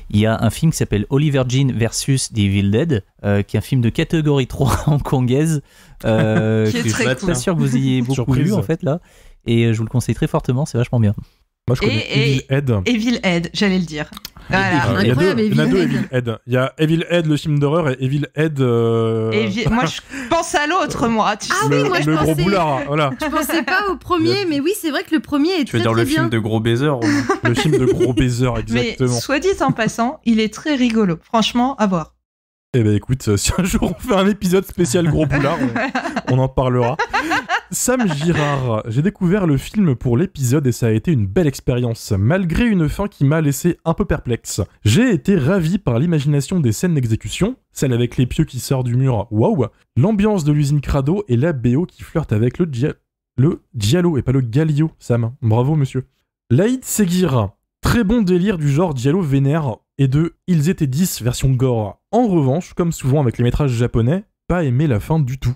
il y a un film qui s'appelle Oliver Jean versus The Evil Dead, qui est un film de catégorie 3 hongkongaise, que je suis pas sûr que vous ayez beaucoup vu en fait là, et je vous le conseille très fortement, c'est vachement bien. Moi je connais Evil Head. Evil Head, j'allais le dire. Voilà. Il y en a deux Evil Head. Il y a Evil Head, le film d'horreur, et Evil Head. Moi, je pense à l'autre, moi. Oui, moi, je le pensais... gros boulard, voilà. Je pensais pas au premier, mais oui, c'est vrai que le premier est tu veux très, dire très le film bien. de gros baiser Le film de gros baiser, exactement. Mais soit dit en passant, il est très rigolo. Franchement, à voir. Eh ben écoute, si un jour on fait un épisode spécial gros boulard, on en parlera. Sam Girard, j'ai découvert le film pour l'épisode et ça a été une belle expérience, malgré une fin qui m'a laissé un peu perplexe. J'ai été ravi par l'imagination des scènes d'exécution, celle avec les pieux qui sortent du mur, waouh, l'ambiance de l'usine Crado et la BO qui flirte avec le giallo et pas le Galio, Sam. Bravo monsieur. Laïd Seguir, très bon délire du genre giallo vénère et de Ils étaient 10 version gore. En revanche, comme souvent avec les métrages japonais, pas aimé la fin du tout.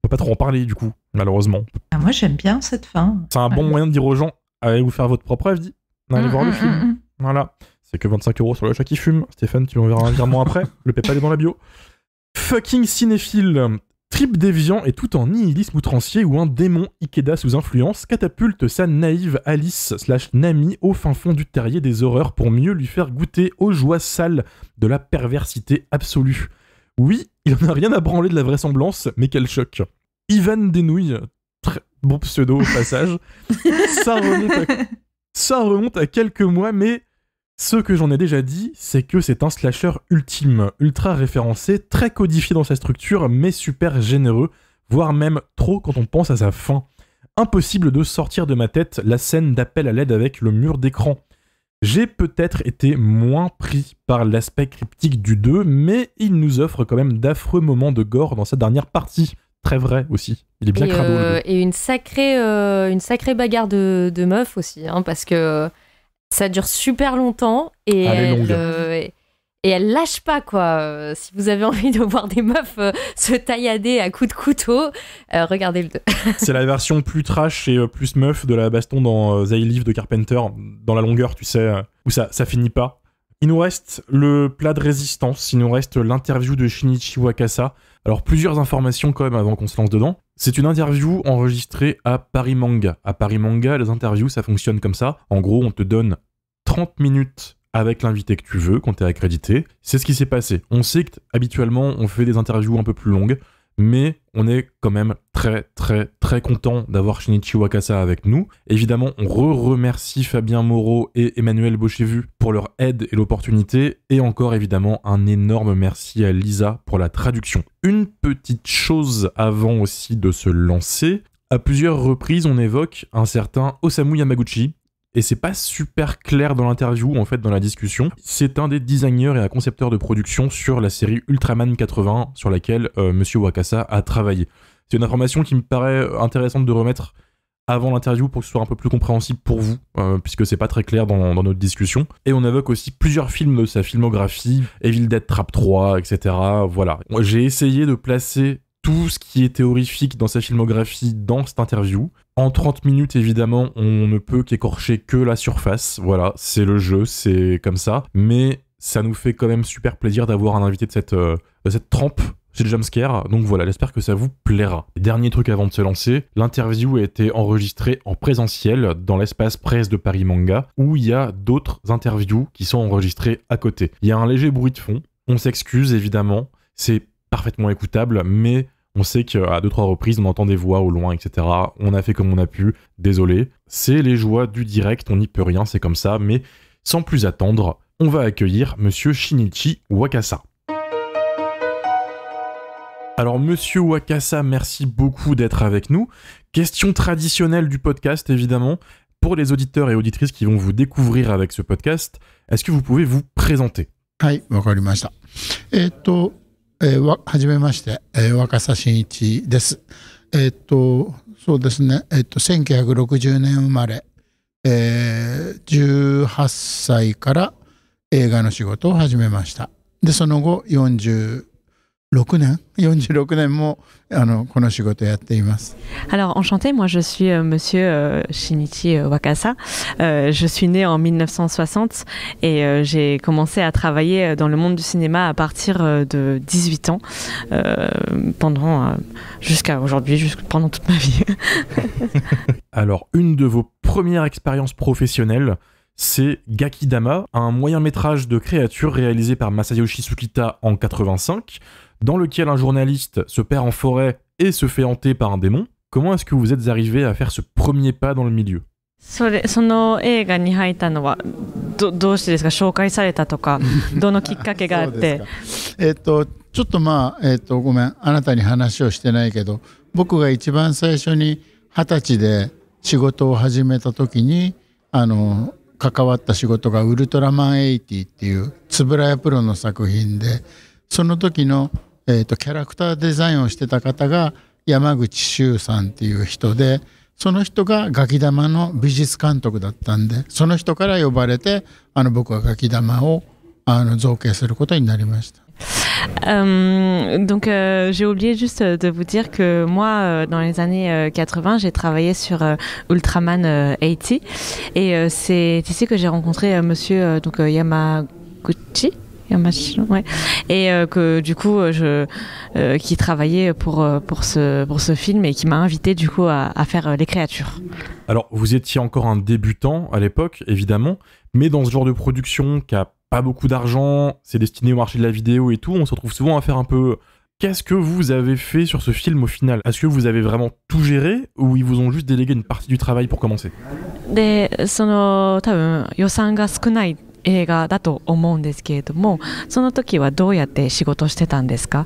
On peut pas trop en parler du coup, malheureusement. Ah, moi j'aime bien cette fin. C'est un bon moyen de dire aux gens, allez vous faire votre propre avis, allez voir le film. Voilà. C'est que 25 € sur le chat qui fume. Stéphane, tu m'enverras un virement après. Le PayPal est dans la bio. Fucking cinéphile. Trip déviant et tout en nihilisme outrancier où un démon Ikeda sous influence catapulte sa naïve Alice/Nami au fin fond du terrier des horreurs pour mieux lui faire goûter aux joies sales de la perversité absolue. Oui, il en a rien à branler de la vraisemblance, mais quel choc. Ivan Denouille, très bon pseudo au passage, ça remonte à quelques mois, mais ce que j'en ai déjà dit, c'est que c'est un slasher ultime, ultra référencé, très codifié dans sa structure, mais super généreux, voire même trop quand on pense à sa fin. Impossible de sortir de ma tête la scène d'appel à l'aide avec le mur d'écran. J'ai peut-être été moins pris par l'aspect cryptique du 2, mais il nous offre quand même d'affreux moments de gore dans sa dernière partie. Très vrai aussi, il est bien crado le 2. Et une sacrée bagarre de meufs aussi, hein, parce que ça dure super longtemps et elle lâche pas, quoi. Si vous avez envie de voir des meufs se taillader à coups de couteau, regardez le 2. C'est la version plus trash et plus meuf de la baston dans They Live de Carpenter, dans la longueur, tu sais, où ça finit pas. Il nous reste le plat de résistance, il nous reste l'interview de Shinichi Wakasa. Alors plusieurs informations quand même avant qu'on se lance dedans. C'est une interview enregistrée à Paris Manga. À Paris Manga, les interviews, ça fonctionne comme ça. En gros, on te donne 30 minutes avec l'invité que tu veux quand t'es accrédité. C'est ce qui s'est passé. On sait qu'habituellement, on fait des interviews un peu plus longues, mais on est quand même très très très content d'avoir Shinichi Wakasa avec nous. Évidemment, on remercie Fabien Moreau et Emmanuel Bochévu pour leur aide et l'opportunité, et encore évidemment un énorme merci à Lisa pour la traduction. Une petite chose avant aussi de se lancer, à plusieurs reprises on évoque un certain Osamu Yamaguchi, et c'est pas super clair dans l'interview, en fait, dans la discussion. C'est un des designers et un concepteur de production sur la série Ultraman 80, sur laquelle Monsieur Wakasa a travaillé. C'est une information qui me paraît intéressante de remettre avant l'interview pour que ce soit un peu plus compréhensible pour vous, puisque c'est pas très clair dans notre discussion. Et on évoque aussi plusieurs films de sa filmographie, Evil Dead Trap 3, etc. Voilà. J'ai essayé de placer tout ce qui était horrifique dans sa filmographie dans cette interview. En 30 minutes, évidemment, on ne peut qu'écorcher que la surface. Voilà, c'est le jeu, c'est comme ça. Mais ça nous fait quand même super plaisir d'avoir un invité de cette trempe chez le Jumpscare. Donc voilà, j'espère que ça vous plaira. Dernier truc avant de se lancer, l'interview a été enregistrée en présentiel dans l'espace presse de Paris Manga, où il y a d'autres interviews qui sont enregistrées à côté. Il y a un léger bruit de fond. On s'excuse, évidemment. C'est parfaitement écoutable, mais on sait qu'à 2-3 reprises, on entend des voix au loin, etc. On a fait comme on a pu, désolé. C'est les joies du direct, on n'y peut rien, c'est comme ça. Mais sans plus attendre, on va accueillir Monsieur Shinichi Wakasa. Alors Monsieur Wakasa, merci beaucoup d'être avec nous. Question traditionnelle du podcast, évidemment. Pour les auditeurs et auditrices qui vont vous découvrir avec ce podcast, est-ce que vous pouvez vous présenter? はい、わかりました。はじめまして、若狭真一です。そうですね、1960年生まれ、18歳から映画の仕事を始めました。で、その後46年もこの仕事やっています。Alors, enchanté, moi je suis monsieur Shinichi Wakasa. Je suis né en 1960 et j'ai commencé à travailler dans le monde du cinéma à partir de 18 ans, jusqu'à aujourd'hui, pendant toute ma vie. Alors, une de vos premières expériences professionnelles, c'est Gakidama, un moyen-métrage de créature réalisé par Masayoshi Tsukita en 85, dans lequel un journaliste se perd en forêt et se fait hanter par un démon. Comment est-ce que vous êtes arrivé à faire ce premier pas dans le milieu? その映画に入ったのはどうしてですか？紹介されたとかどのきっかけがあって。ちょっとごめん、あなたに話をしてないけど、僕が一番最初に20歳で仕事を始めた時に関わった仕事がウルトラマン80っていう円谷プロの作品で、その時のキャラクターデザインをしてた方が山口周さんっていう人で、その人がガキ玉の美術監督だったんで、その人から呼ばれて僕はガキ玉を造形することになりました。Donc j'ai oublié juste de vous dire que moi dans les années 80 j'ai travaillé sur Ultraman 80 et c'est ici que j'ai rencontré monsieur Yamaguchi Yamashiro, ouais. Et que du coup, qui travaillait pour ce film et qui m'a invité du coup à faire les créatures. Alors, vous étiez encore un débutant à l'époque, évidemment, mais dans ce genre de production qui a pas beaucoup d'argent, c'est destiné au marché de la vidéo et tout, on se retrouve souvent à faire un peu... Qu'est-ce que vous avez fait sur ce film au final? Est-ce que vous avez vraiment tout géré ou ils vous ont juste délégué une partie du travail pour commencer? で、多分予算が少ない映画だと思うんですけれども、その時はどうやって仕事してたんですか？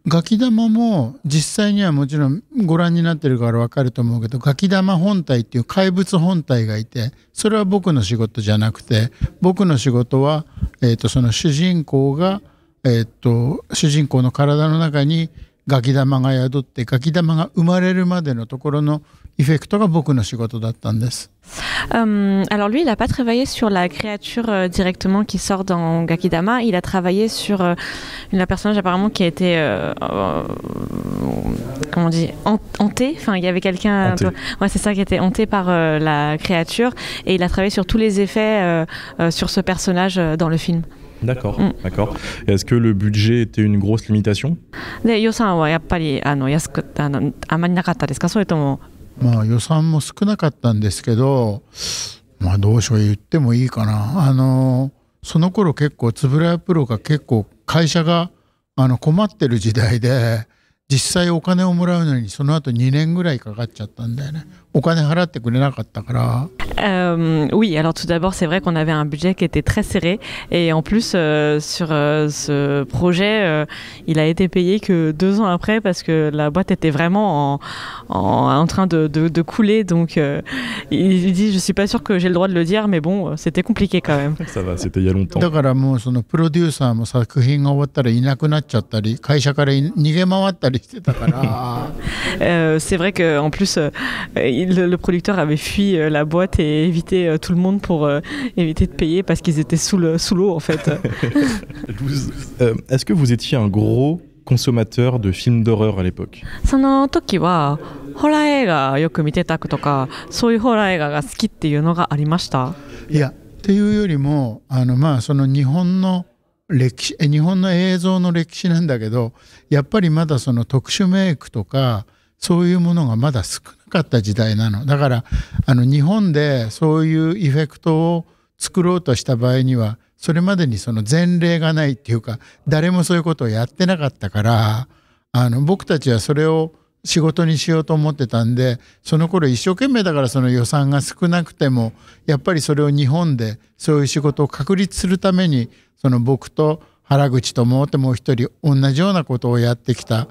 ガキ玉も実際にはもちろんご覧になってるから分かると思うけど、ガキ玉本体っていう怪物本体がいて、それは僕の仕事じゃなくて、僕の仕事は、その主人公が、主人公の体の中にガキ玉が宿って、ガキ玉が生まれるまでのところのエフェクトが僕の仕事だったんです。Alors lui, il n'a pas travaillé sur la créature directement qui sort dans Gakidama. Il a travaillé sur un personnage apparemment qui a été, comment on dit, hanté. Enfin, il y avait quelqu'un, ouais, c'est ça, qui était hanté par la créature. Et il a travaillé sur tous les effets sur ce personnage dans le film. D'accord, d'accord. Est-ce que le budget était une grosse limitation? で、予算はやっぱり安くあまりなかったですか？それとも。まあ予算も少なかったんですけど、まあどうしよう言ってもいいかな。その頃結構円谷プロが結構会社が困ってる時代で、実際お金をもらうのにその後2年ぐらいかかっちゃったんだよね。お金払ってくれなかったから。Oui, alors tout d'abord, c'est vrai qu'on avait un budget qui était très serré. Et en plus, sur ce projet, il a été payé que 2 ans après parce que la boîte était vraiment en train de couler. Donc, il dit, je suis pas sûr que j'ai le droit de le dire, mais bon, c'était compliqué quand même. Ça va, c'était il y a longtemps. だからもうそのプロデューサーも作品が終わったらいなくなっちゃったり、会社から逃げ回ったりしてたから。C'est vrai qu'en plus, le producteur avait fui la boîte et évité tout le monde pour éviter de payer parce qu'ils étaient sous l'eau en fait. Est-ce que vous étiez un gros consommateur de films d'horreur à l'époque? その時はホラー映画よく見てたとか、そういうホラー映画が好きっていうのがありました？いや、っていうよりもまあその日本の映像の歴史なんだけど、やっぱりまだその特殊メイクとかそういうものがまだ少なかった時代なの。だから日本でそういうエフェクトを作ろうとした場合には、それまでにその前例がないっていうか、誰もそういうことをやってなかったから、僕たちはそれを仕事にしようと思ってたんで、その頃一生懸命だからその予算が少なくても、やっぱりそれを日本でそういう仕事を確立するために、その僕と原口ともう一人同じようなことをやってきた、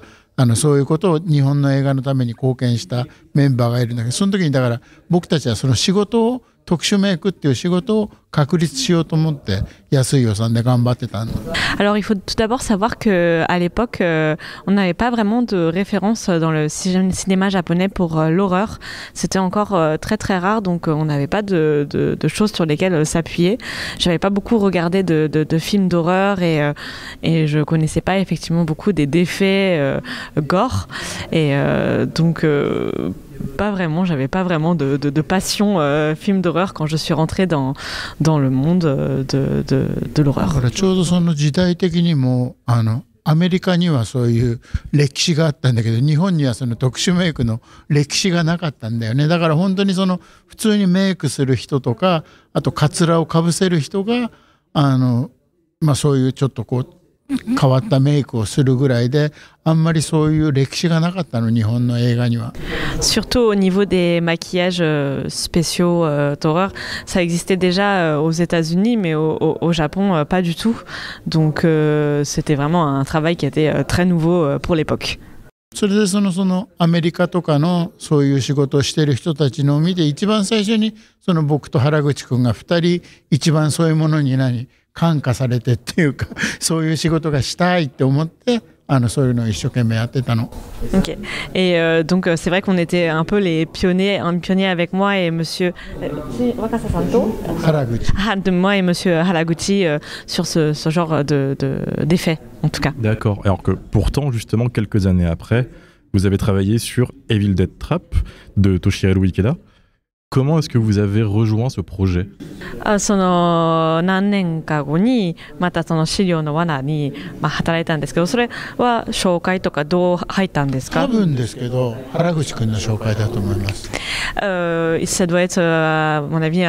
そういうことを日本の映画のために貢献したメンバーがいるんだけど、その時にだから僕たちはその仕事を、特殊メイクっていう仕事を確立しようと思って安い予算で頑張ってたんだ。Alors il faut tout d'abord savoir que à l'époque on n'avait pas vraiment de référence dans le cinéma japonais pour l'horreur. C'était encore très très rare, donc on n'avait pas de choses sur lesquelles s'appuyer. J'avais pas beaucoup regardé de films d'horreur et je connaissais pas effectivement beaucoup des défaits gore et donc j'avais pas vraiment de passion film d'horreur quand je suis rentrée dans le monde de l'horreur. だからちょうどその時代的にもアメリカにはそういう歴史があったんだけど、日本にはその特殊メイクの歴史がなかったんだよね。だから本当にその普通にメイクする人とか、あとカツラをかぶせる人がまあそういうちょっとこう変わったメイクをするぐらいで、あんまりそういう歴史がなかったの、日本の映画には。Surtout au niveau des maquillages spéciaux d'horreur, ça existait déjà aux États-Unis, mais au Japon pas du tout. Donc c'était vraiment un travail qui était très nouveau pour l'époque. それでそのアメリカとかのそういう仕事をしてる人たちのを見て、一番最初にその僕と原口くんが2人一番そういうものに感化されてっていうか、そういう仕事がしたいって思ってそういうのを一生懸命やってたの。Ok. Et donc c'est vrai qu'on était un peu les pionniers avec moi et monsieur Wakasa-santo. Haraguchi. Moi et monsieur Haraguchi sur ce genre d'effet en tout cas. D'accord. Alors que pourtant justement quelques années après, vous avez travaillé sur Evil Dead Trap de Toshihiro Ikeda. Comment est-ce que vous avez rejoint ce projet? その何年か後にまたその資料の罠に働いたんですけど、それは紹介とかどう入ったんですか？多分ですけど原口くんの紹介だと思います。Ça doit être à mon avis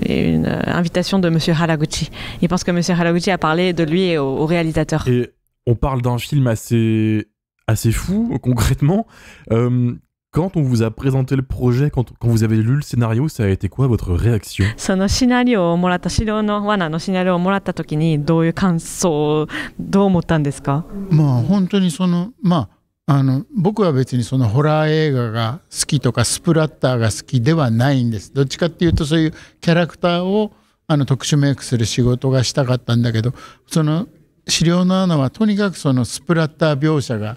une invitation de Monsieur Haraguchi. Il pense que Monsieur Haraguchi a parlé de lui au réalisateur. Et on parle d'un film assez fou, concrètement. Quand on vous a présenté le projet, quand vous avez lu le scénario, ça a été quoi votre réaction? そのシナリオをもらった資料の罠のシナリオをもらった時にどういう感想、どう思ったんですか？まあ本当にその僕は別にそのホラー映画が好きとかスプラッターが好きではないんです。どっちかっていうとそういうキャラクターを特殊メイクする仕事がしたかったんだけど、その資料の穴はとにかくそのスプラッター描写が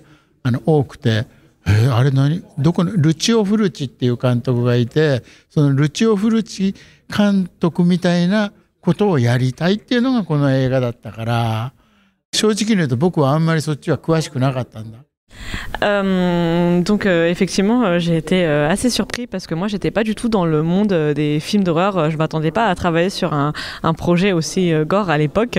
多くて、あれどこのルチオ・フルチっていう監督がいて、そのルチオ・フルチ監督みたいなことをやりたいっていうのがこの映画だったから、正直に言うと僕はあんまりそっちは詳しくなかったんだ。Donc effectivement j'ai été assez surpris parce que moi j'étais pas du tout dans le monde des films d'horreur. Je m'attendais pas à travailler sur un projet aussi gore à l'époque,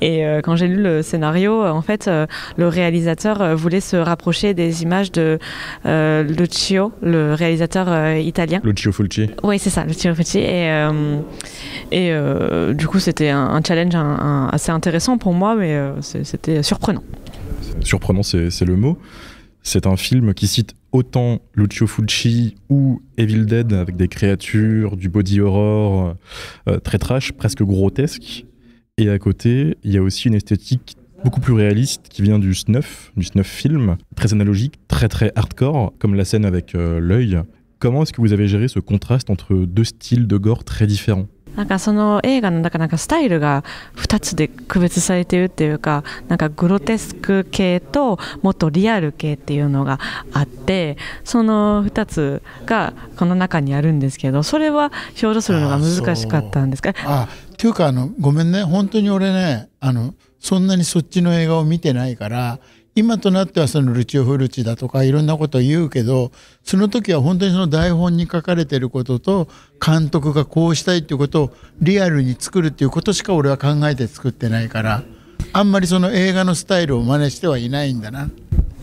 et quand j'ai lu le scénario, en fait le réalisateur voulait se rapprocher des images de Lucio, le réalisateur italien. Lucio Fulci. Oui, c'est ça, Lucio Fulci, et du coup c'était un challenge assez intéressant pour moi, mais c'était surprenant. Surprenant, c'est le mot. C'est un film qui cite autant Lucio Fulci ou Evil Dead, avec des créatures, du body horror très trash, presque grotesque. Et à côté, il y a aussi une esthétique beaucoup plus réaliste qui vient du snuff film, très analogique, très très hardcore, comme la scène avec l'œil. Comment est-ce que vous avez géré ce contraste entre deux styles de gore très différents? なんかその映画の中なんかスタイルが2つで区別されているっていうか、なんかグロテスク系ともっとリアル系っていうのがあって、その2つがこの中にあるんですけど、それは表現するのが難しかったんですか？っていうかごめんね、本当に俺ねそんなにそっちの映画を見てないから、今となってはそのルチオ・フルチだとかいろんなことを言うけど、その時は本当にその台本に書かれてることと監督がこうしたいっていうことをリアルに作るっていうことしか俺は考えて作ってないから、あんまりその映画のスタイルを真似してはいないんだな。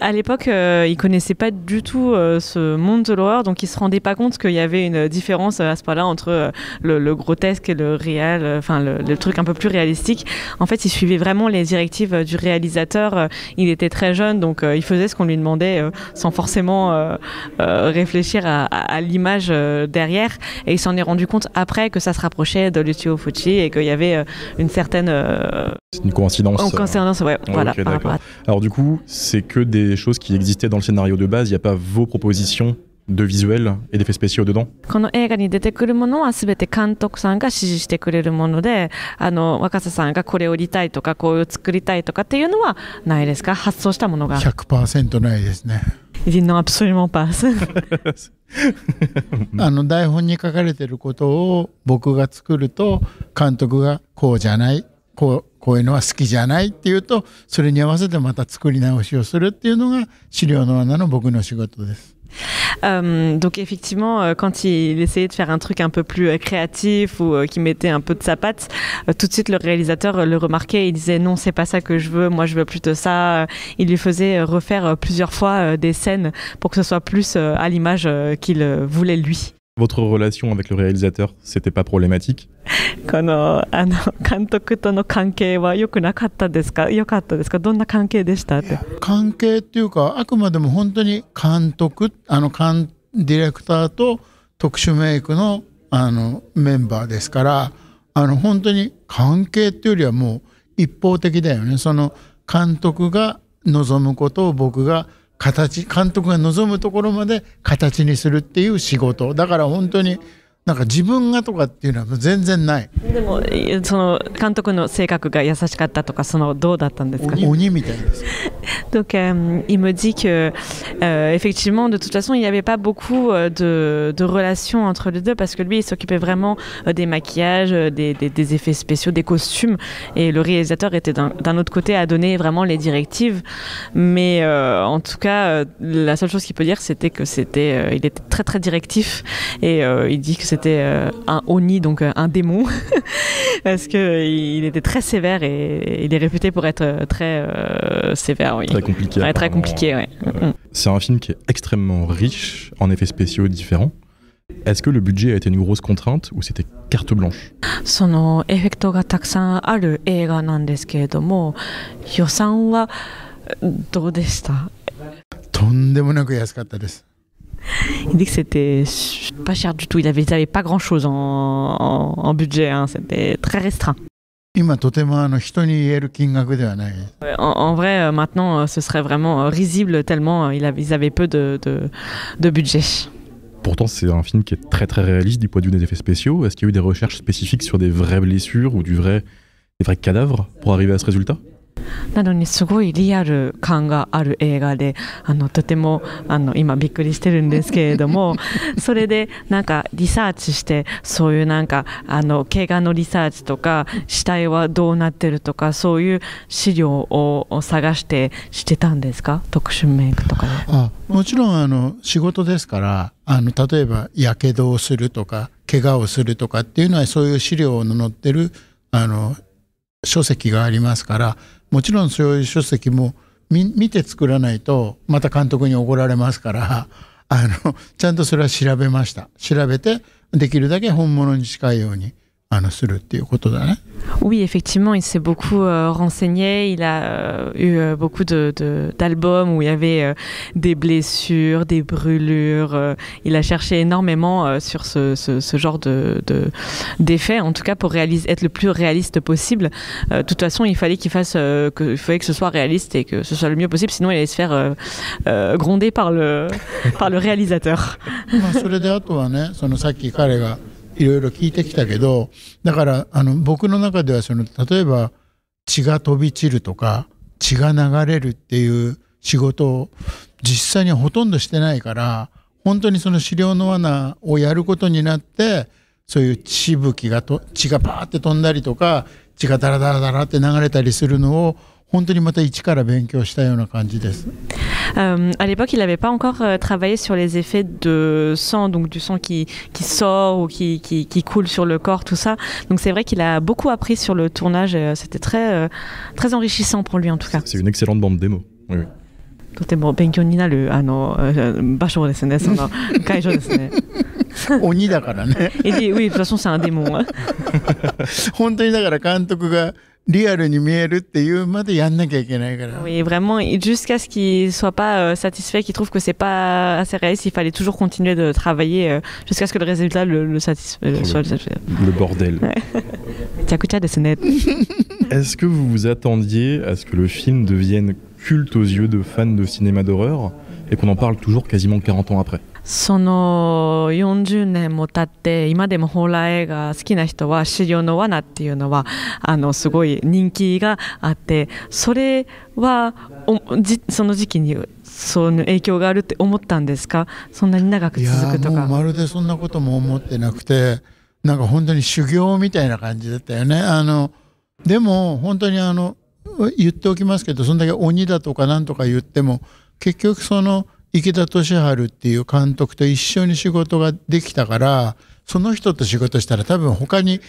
À l'époque, il connaissait pas du tout ce monde de l'horreur, donc il se rendait pas compte qu'il y avait une différence à ce point-là entre le grotesque et le réel, enfin le truc un peu plus réalistique. En fait, il suivait vraiment les directives du réalisateur. Il était très jeune, donc il faisait ce qu'on lui demandait sans forcément réfléchir à l'image derrière. Et il s'en est rendu compte après que ça se rapprochait de Lucio Fulci et qu'il y avait une certaine... C'est une coïncidence. Une coïncidence, ouais, voilà. Okay, alors du coup, c'est que des choses qui existaient dans le scénario de base, il n'y a pas vos propositions de visuels et d'effets spéciaux dedans? この映画に出てくるものは全て監督さんが指示してくれるもので、若狭さんがこれを売りたいとかこういう作りたいとかっていうのはないですか？発想したものが。100% ないですね。Il dit non, absolument pas. 台本に書かれてることを僕が作ると、監督がこうじゃない、こういうのは好きじゃないっていうと、それに合わせてまた作り直しをするっていうのが資料の穴の僕の仕事です。Donc effectivement, quand il essayait de faire un truc un peu plus créatif ou qui mettait un peu de sa patte, tout de suite le réalisateur le remarquait, il disait non, c'est pas ça que je veux, moi je veux plutôt ça. Il lui faisait refaire plusieurs fois des scènes pour que ce soit plus à l'image qu'il voulait lui. Votre relation avec le réalisateur, c'était pas problématique? この監督との関係は良くなかったですか？良かったですか？どんな関係でしたって？関係っていうか、あくまでも本当に監督、ディレクターと特殊メイクのメンバーですから、本当に関係っていうよりはもう一方的だよね。その監督が望むことを僕が監督が望むところまで形にするっていう仕事だから、本当になんか自分がとかっていうのは全然ない。でもその監督の性格が優しかったとか、どうだったんですか？鬼みたいです。Donc, il me dit que effectivement, de toute façon, il n'y avait pas beaucoup de relations entre les deux parce que lui, il s'occupait vraiment des maquillages, des effets spéciaux, des costumes, et le réalisateur était d'un autre côté à donner vraiment les directives. Mais en tout cas, la seule chose qu'il peut dire, c'était que il était très très directif, et il dit que c'était un oni, donc un démon, parce que il était très sévère et il est réputé pour être très sévère. Oui. Très compliqué. Ouais, très compliqué, ouais. C'est un film qui est extrêmement riche en effets spéciaux différents. Est-ce que le budget a été une grosse contrainte ou c'était carte blanche? そのエフェクトがたくさんある映画なんですけれども、予算はどうでした？とんでもなく安かったです。Il dit que c'était pas cher du tout. Ils avaient pas grand-chose en budget, hein. C'était très restreint. 今とても人に言える金額ではない。En vrai, maintenant, ce serait vraiment risible tellement ils avaient peu de budget. Pourtant, c'est un film qui est très très réaliste du point de vue des effets spéciaux. Est-ce qu'il y a eu des recherches spécifiques sur des vraies blessures ou des vrais cadavres pour arriver à ce résultat? なのにすごいリアル感がある映画で、とても今びっくりしてるんですけれども、それでなんかリサーチして、そういうなんか怪我のリサーチとか死体はどうなってるとか、そういう資料を探してしてたんですか？特殊メイクとかで。もちろん仕事ですから、例えばやけどをするとか怪我をするとかっていうのはそういう資料の載ってる書籍がありますから、もちろんそういう書籍も見て作らないとまた監督に怒られますから、ちゃんとそれは調べました。調べてできるだけ本物に近いようにするっていうことだね。Oui, effectivement, il s'est beaucoup renseigné. Il a eu beaucoup d'albums où il y avait des blessures, des brûlures. Il a cherché énormément sur ce genre d'effets, en tout cas pour être le plus réaliste possible. De toute façon, il fallait qu'il fallait que ce soit réaliste et que ce soit le mieux possible, sinon il allait se faire gronder par le réalisateur. それであとはね、さっき彼がいろいろ聞いてきたけど、だから僕の中では例えば血が飛び散るとか血が流れるっていう仕事を実際にはほとんどしてないから、本当にその資料の罠をやることになって、そういう血がバーって飛んだりとか血がダラダラダラって流れたりするのを本当にまた一から勉強したような感じです。À l'époque, il n'avait pas encore travaillé sur les effets de sang, donc du sang qui sort ou qui coule sur le corps, tout ça. Donc c'est vrai qu'il a beaucoup appris sur le tournage. C'était très enrichissant pour lui en tout cas. C'est une excellente bande démo. Oui, oui. とても勉強になる場所ですね、その会場ですね。鬼だからね。Oui, de toute façon, c'est un démon. 本当にだから監督がリアルに見えるっていうまでやんなきゃいけないから。Oui, vraiment, jusqu'à ce qu'il soit pas satisfait, qu'il trouve que c'est pas assez réaliste, il fallait toujours continuer de travailler jusqu'à ce que le résultat le satisfait. Soit le bordel. Est-ce que vous vous attendiez à ce que le film devienne culte aux yeux de fans de cinéma d'horreur et qu'on en parle toujours quasiment 40 ans après? その40年も経って今でもホラー映画好きな人は資料の罠っていうのはすごい人気があって、それはその時期にその影響があるって思ったんですか？そんなに長く続くとか。いや、もうまるでそんなことも思ってなくて、なんか本当に修行みたいな感じだったよね。でも本当に言っておきますけど、そんだけ鬼だとかなんとか言っても結局池田敏治っていう監督と一緒に仕事ができたから、その人と仕事したら多分他に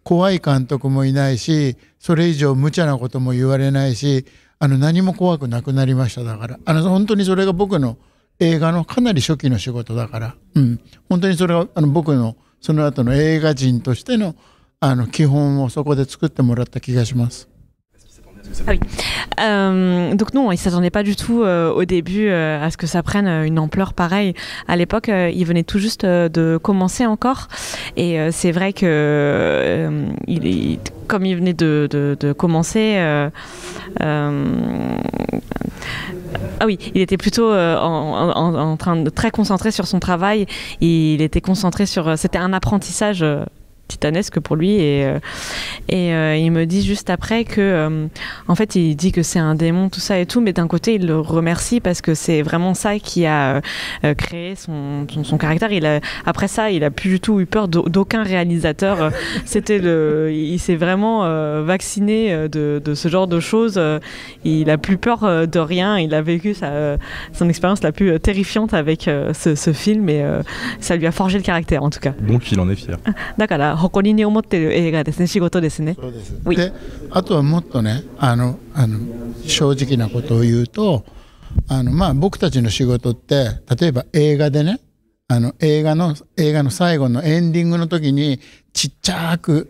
怖い監督もいないし、それ以上無茶なことも言われないし、何も怖くなくなりました。だから本当にそれが僕の映画のかなり初期の仕事だから、本当にそれが僕のその後の映画人としての基本をそこで作ってもらった気がします。Ah oui. Donc non, il ne s'attendait pas du tout au début à ce que ça prenne une ampleur pareille. À l'époque, il venait tout juste de commencer encore. Et c'est vrai que comme il venait de commencer... Ah oui, il était plutôt en train de très concentré sur son travail. Il était concentré sur... C'était un apprentissage... titanesque pour lui. Et il me dit juste après que, en fait, il dit que c'est un démon, tout ça et tout, mais d'un côté, il le remercie parce que c'est vraiment ça qui a créé son caractère. Après ça, il a plus du tout eu peur d'aucun réalisateur. Il s'est vraiment vacciné de ce genre de choses. Il a plus peur de rien. Il a vécu son expérience la plus terrifiante avec ce film et ça lui a forgé le caractère en tout cas. Donc il en est fier. だから誇りに思ってる映画ですね、仕事ですね。そうです。Oui. で、あとはもっとね、正直なことを言うと、僕たちの仕事って例えば映画でね、映画の最後のエンディングの時にちっちゃく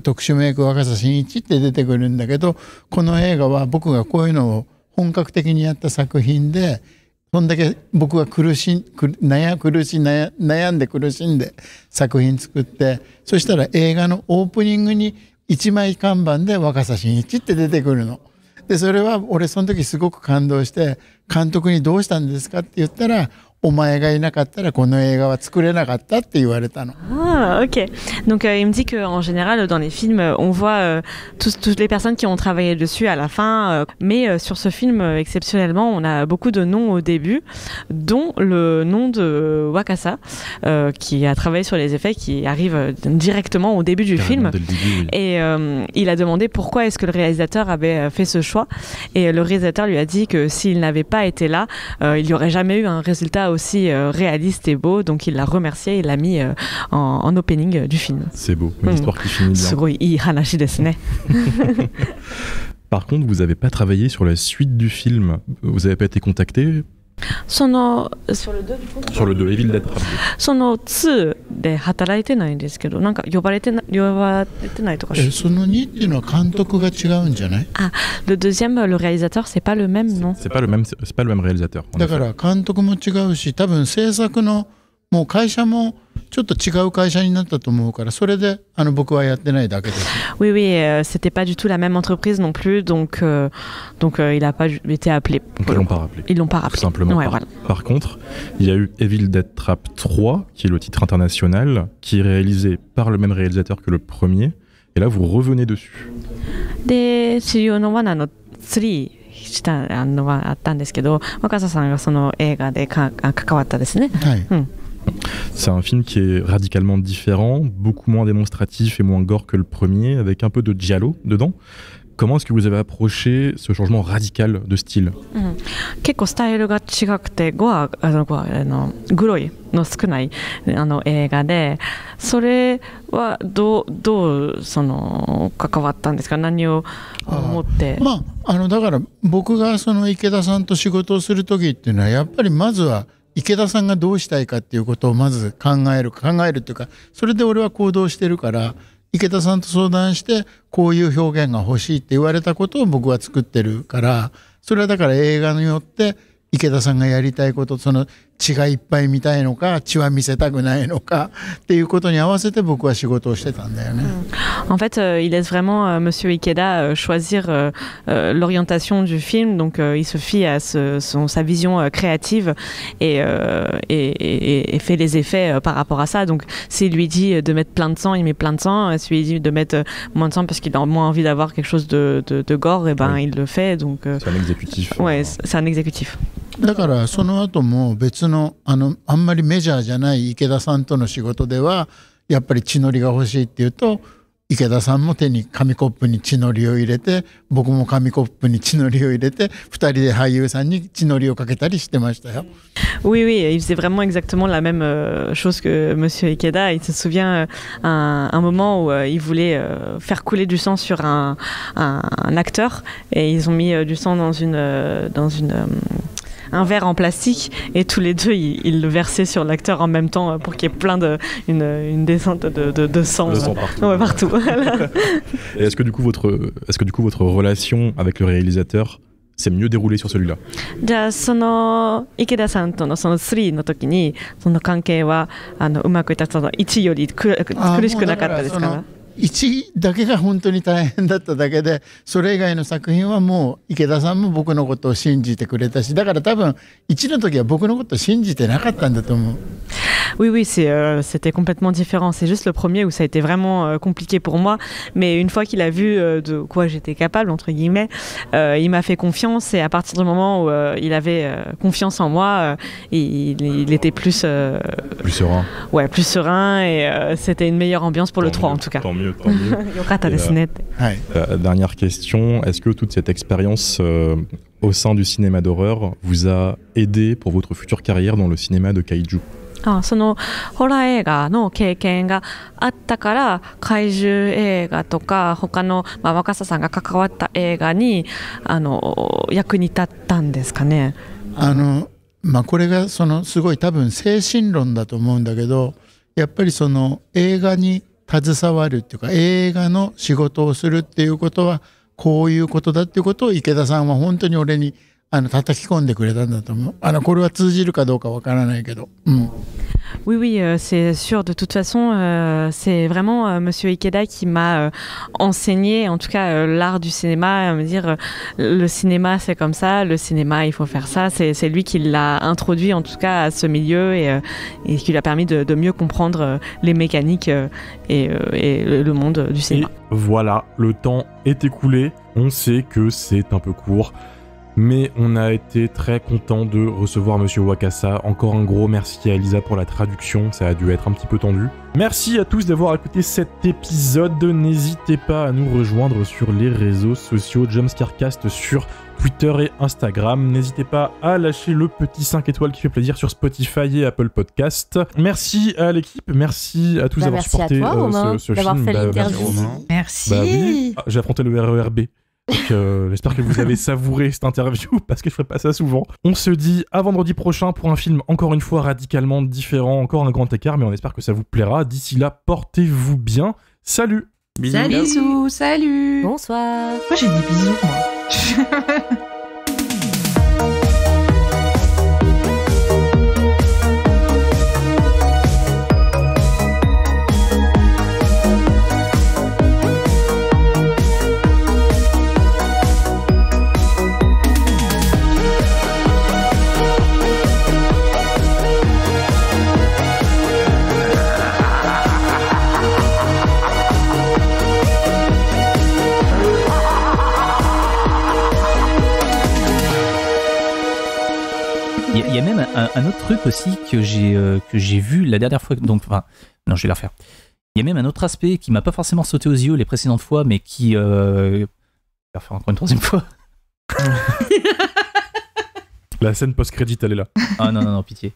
特殊メイク若狭真一って出てくるんだけど、この映画は僕がこういうのを本格的にやった作品で、そんだけ僕が悩んで苦しんで作品作って、そしたら映画のオープニングに一枚看板で若狭真一って出てくるの。でそれは俺その時すごく感動して、監督にどうしたんですかって言ったら、お前がいなかったらこの映画は作れなかったって言われたの。Ah, ok. Donc il me dit qu'en général dans les films on voit toutes les personnes qui ont travaillé dessus à la fin, mais sur ce film exceptionnellement on a beaucoup de noms au début, dont le nom de Wakasa qui a travaillé sur les effets, qui arrive directement au début du film. Et il a demandé pourquoi est-ce que le réalisateur avait fait ce choix, et le réalisateur lui a dit que s'il n'avait pas été là, il n'y aurait jamais eu un résultat aussi réaliste et beau, donc il l'a remercié, il l'a mis en opening du film. C'est beau, une histoire qui finit bien. すごいいい話ですね。Par contre, vous n'avez pas travaillé sur la suite du film. Vous n'avez pas été contacté sur le 2 du coup sur le 2, Evil Dead Trap 2. その2で働いてないんですけど、なんか呼ばれてないとか。その2っていうのは監督が違うんじゃない？ Ah, le deuxième, le réalisateur, c'est pas le même, non? C'est pas le même réalisateur. だから監督も違うし、多分制作のもう会社もちょっと違う会社になったと思うから、それで僕はやってないだけです。Oui, c'était pas du tout la même entreprise non plus, donc il a pas été appelé. Donc ils l'ont pas rappelé. Ils l'ont pas rappelé. Tout simplement. Ouais, voilà. Par contre, il y a eu Evil Dead Trap 3, qui est le titre international, qui est réalisé par le même réalisateur que le premier, et là vous revenez dessus. で、主要の罠の3したのはあったんですけど、若狭さんがその映画で関わったですね。はい。C'est un film qui est radicalement différent, beaucoup moins démonstratif et moins gore que le premier, avec un peu de giallo dedans. Comment est-ce que vous avez approché ce changement radical de style? 結構スタイルが違くて、グロいの少ない映画で、それはどうその関わったんですか？何を思って？だから僕がその池田さんと仕事をする時っていうのは、やっぱりまずは池田さんがどうしたいかっていうことをまず考えるっていうか、それで俺は行動してるから、池田さんと相談してこういう表現が欲しいって言われたことを僕は作ってるから、それはだから映画によって池田さんがやりたいこと、その血がいっぱい見たいのか血は見せたくないのかっていうことに合わせて僕は仕事をしてたんだよね。En fait, il laisse vraiment Monsieur Ikeda choisir l'orientation du film, donc il se fie à sa vision créative et fait les effets par rapport à ça. Donc s'il lui dit de mettre plein de sang, il met plein de sang. S'il lui dit de mettre moins de sang parce qu'il a moins envie d'avoir quelque chose de gore, et ben oui. Il le fait. Donc c'est un exécutif. Ouais, c'est un exécutif. だからその後も別のあんまりメジャーじゃない池田さんとの仕事ではやっぱり血のりが欲しいっていうと、池田さんも手に紙コップに血のりを入れて、僕も紙コップに血のりを入れて、2人で俳優さんに血のりをかけたりしてましたよ。Oui, il faisait vraiment exactement la même chose que Monsieur Ikeda. Il se souvient un moment où il voulait faire couler du sang sur un acteur, et ils ont mis du sang dans un verre en plastique, et tous les deux ils le versaient sur l'acteur en même temps pour qu'il y ait une descente de sang, partout. Et est-ce que du coup votre relation avec le réalisateur s'est mieux déroulée sur celui-là? じゃあその池田さんとのその3の時にその関係はうまくいった、その1より苦しくなかったですか？ 1だけが本当に大変だっただけで、それ以外の作品はもう池田さんも僕のことを信じてくれたし、だから多分1の時は僕のことを信じてなかったんだと思う。Oui, oui, c'était complètement différent. C'est juste le premier où ça a été vraiment compliqué pour moi. Mais une fois qu'il a vu de quoi j'étais capable, entre guillemets, il m'a fait confiance. Et à partir du moment où il avait confiance en moi, il était plus... Plus serein. Ouais, plus serein. Et c'était une meilleure ambiance pour le 3 en tout cas. Tant mieux. Yokata desu ne. Dernière question, est-ce que toute cette expérience au sein du cinéma d'horreur vous a aidé pour votre future carrière dans le cinéma de kaiju? そのホラー映画の経験があったから怪獣映画とか他の、若狭さんが関わった映画に役に立ったんですかね。これがすごい多分精神論だと思うんだけど、やっぱりその映画に携わるっていうか映画の仕事をするっていうことはこういうことだっていうことを池田さんは本当に俺に叩き込んでくれたんだと思う。これは通じるかどうかわからないけど。Oui, oui, c'est sûr. De toute façon, c'est vraiment Monsieur Ikeda qui m'a enseigné, en tout cas, l'art du cinéma, à me dire le cinéma c'est comme ça, le cinéma il faut faire ça. C'est lui qui l'a introduit en tout cas à ce milieu et qui lui a permis de mieux comprendre les mécaniques et le monde du cinéma. Et voilà, le temps est écoulé. On sait que c'est un peu court. Mais on a été très content de recevoir Monsieur Wakasa. Encore un gros merci à Elisa pour la traduction, ça a dû être un petit peu tendu. Merci à tous d'avoir écouté cet épisode. N'hésitez pas à nous rejoindre sur les réseaux sociaux Jumpscarecast sur Twitter et Instagram. N'hésitez pas à lâcher le petit 5 étoiles qui fait plaisir sur Spotify et Apple Podcast. Merci à l'équipe, merci à tous d'avoir supporté ce d'avoir film. Fait l'interview. Merci. Oui. J'ai affronté le RERB. Donc j'espère que vous avez savouré cette interview parce que je ferai pas ça souvent. On se dit à vendredi prochain pour un film encore une fois radicalement différent, encore un grand écart, mais on espère que ça vous plaira. D'ici là, portez-vous bien. Salut. Bisous. Salut. Bonsoir. Moi j'ai des bisous moi. Il y a même un autre truc aussi que j'ai vu la dernière fois. Donc, enfin, non, je vais la refaire. Il y a même un autre aspect qui m'a pas forcément sauté aux yeux les précédentes fois, mais qui... je vais la refaire encore une troisième fois. La scène post-crédit, elle est là. Ah non, pitié.